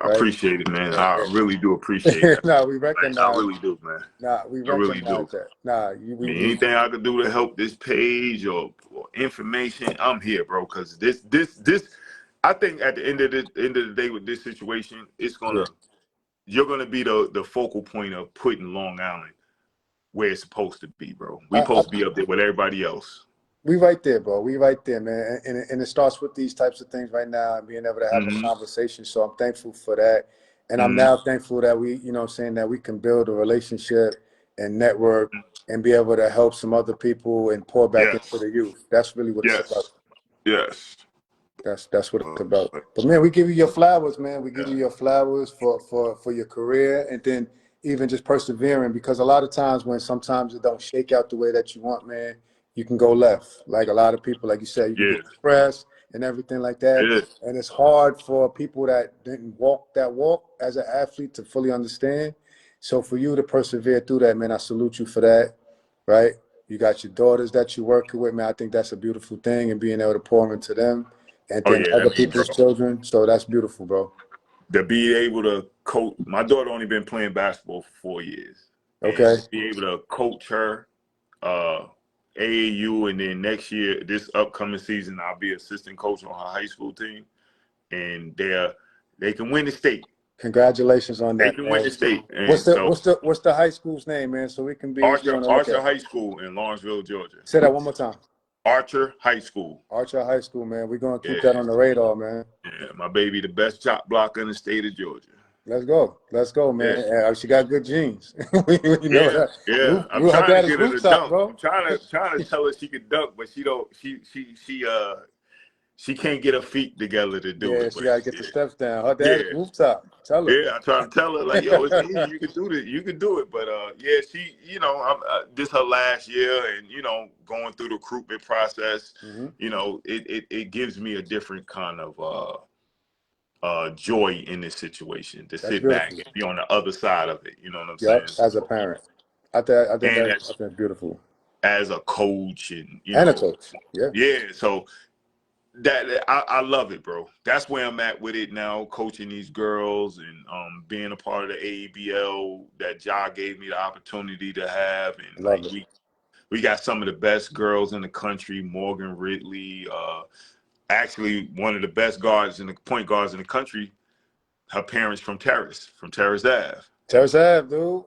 Right? I appreciate it, man. I really do appreciate it. No, we recognize. I really do, man. Nah, we recognize that. Nah, anything I could do to help this page or information, I'm here, bro. Because this, I think at the end of the day with this situation, you're gonna be the focal point of putting Long Island where it's supposed to be, bro. We supposed to be up there with everybody else. We right there, bro. We right there, man. And it starts with these types of things right now and being able to have a conversation. So I'm thankful for that. And I'm now thankful that we, that we can build a relationship and network and be able to help some other people and pour back into the youth. That's really what it's about. Yes. That's what it's about. But man, we give you your flowers, man. We give you your flowers for your career, and then even just persevering, because a lot of times when sometimes it don't shake out the way that you want, man, you can go left. Like a lot of people, like you said, you can get depressed and everything like that. And it's hard for people that didn't walk that walk as an athlete to fully understand. So for you to persevere through that, man, I salute you for that, right? You got your daughters that you're working with, man. I think that's a beautiful thing, and being able to pour into them and Oh then yeah, other I mean, bro, people's children. So that's beautiful, bro. to be able to coach my daughter only been playing basketball for 4 years, and Okay. to be able to coach her AAU, and then next year, this upcoming season, I'll be assistant coach on her high school team, and they can win the state. Congratulations on They that, can win man. the state, What's and the so what's the what's the high school's name, man? So we can be on the Archer lookout. High School in Lawrenceville, Georgia. Say that one more time. Archer High School. Archer High School, man. We're gonna keep that Yeah, on the radar, man. yeah. My baby, the best shot blocker in the state of Georgia. Let's go. Let's go, man. Yeah. She got good genes. You know Yeah, that. yeah. I'm Her trying to dad is get her to rooftop, dunk. bro. I'm trying to tell her she can dunk, but she don't. She can't get her feet together to do Yeah, it. she But gotta get the steps down. Her dad is yeah, rooftop. Tell her. yeah. I try to tell her like, yo, it's easy. You can do this. You can do it. But yeah, she, this her last year, and going through the recruitment process, Mm-hmm. it gives me a different kind of joy in this situation to That's sit back beautiful. and be on the other side of it. You know what I'm Yep. saying? As a So, parent, I think and that's beautiful. as a coach, and And a coach. Yeah. yeah. So that I love it, bro. That's where I'm at with it now, coaching these girls and being a part of the AABL that Ja gave me the opportunity to have, and Love like it. we got some of the best girls in the country. Morgan Ridley, actually one of the best point guards in the country. Her parents from Terrace Ave. Terrace Ave, dude.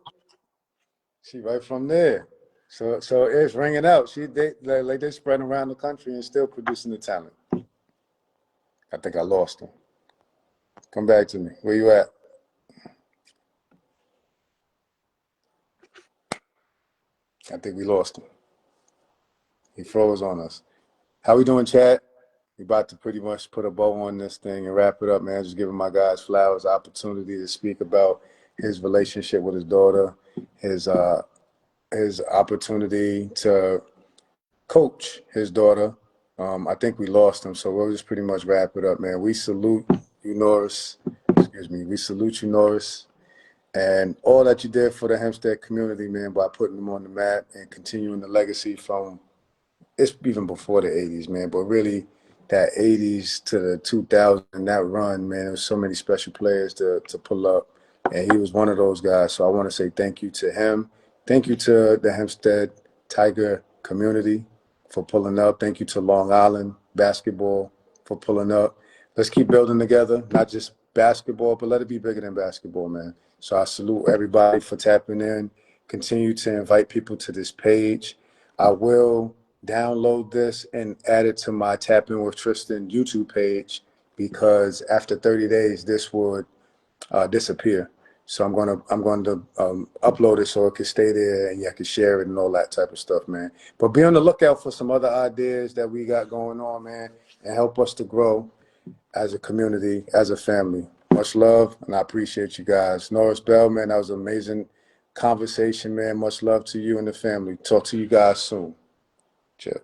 She right from there. So it's ringing out. They spreading around the country and still producing the talent. I think I lost him. Come back to me. Where you at? I think we lost him. He froze on us. How we doing, chat? We about to pretty much put a bow on this thing and wrap it up, man. Just giving my guys Flowers opportunity to speak about his relationship with his daughter, his opportunity to coach his daughter. I think we lost him, so we'll just pretty much wrap it up, man. We salute you, Norris. Excuse me. We salute you, Norris, and all that you did for the Hempstead community, man, by putting them on the map and continuing the legacy from it's even before the 80s, man, but really that 80s to the 2000s, that run, man, there was so many special players to pull up, and he was one of those guys. So I want to say thank you to him. Thank you to the Hempstead Tiger community for pulling up. Thank you to Long Island basketball for pulling up. Let's keep building together, not just basketball, but let it be bigger than basketball, man. So I salute everybody for tapping in. Continue to invite people to this page. I will download this and add it to my Tap In with Tristan YouTube page because after 30 days, this would disappear. So I'm going to upload it so it can stay there and I can share it and all that type of stuff, man. But be on the lookout for some other ideas that we got going on, man, and help us to grow as a community, as a family. Much love, and I appreciate you guys. Norris Bell, man, that was an amazing conversation, man. Much love to you and the family. Talk to you guys soon. Cheers.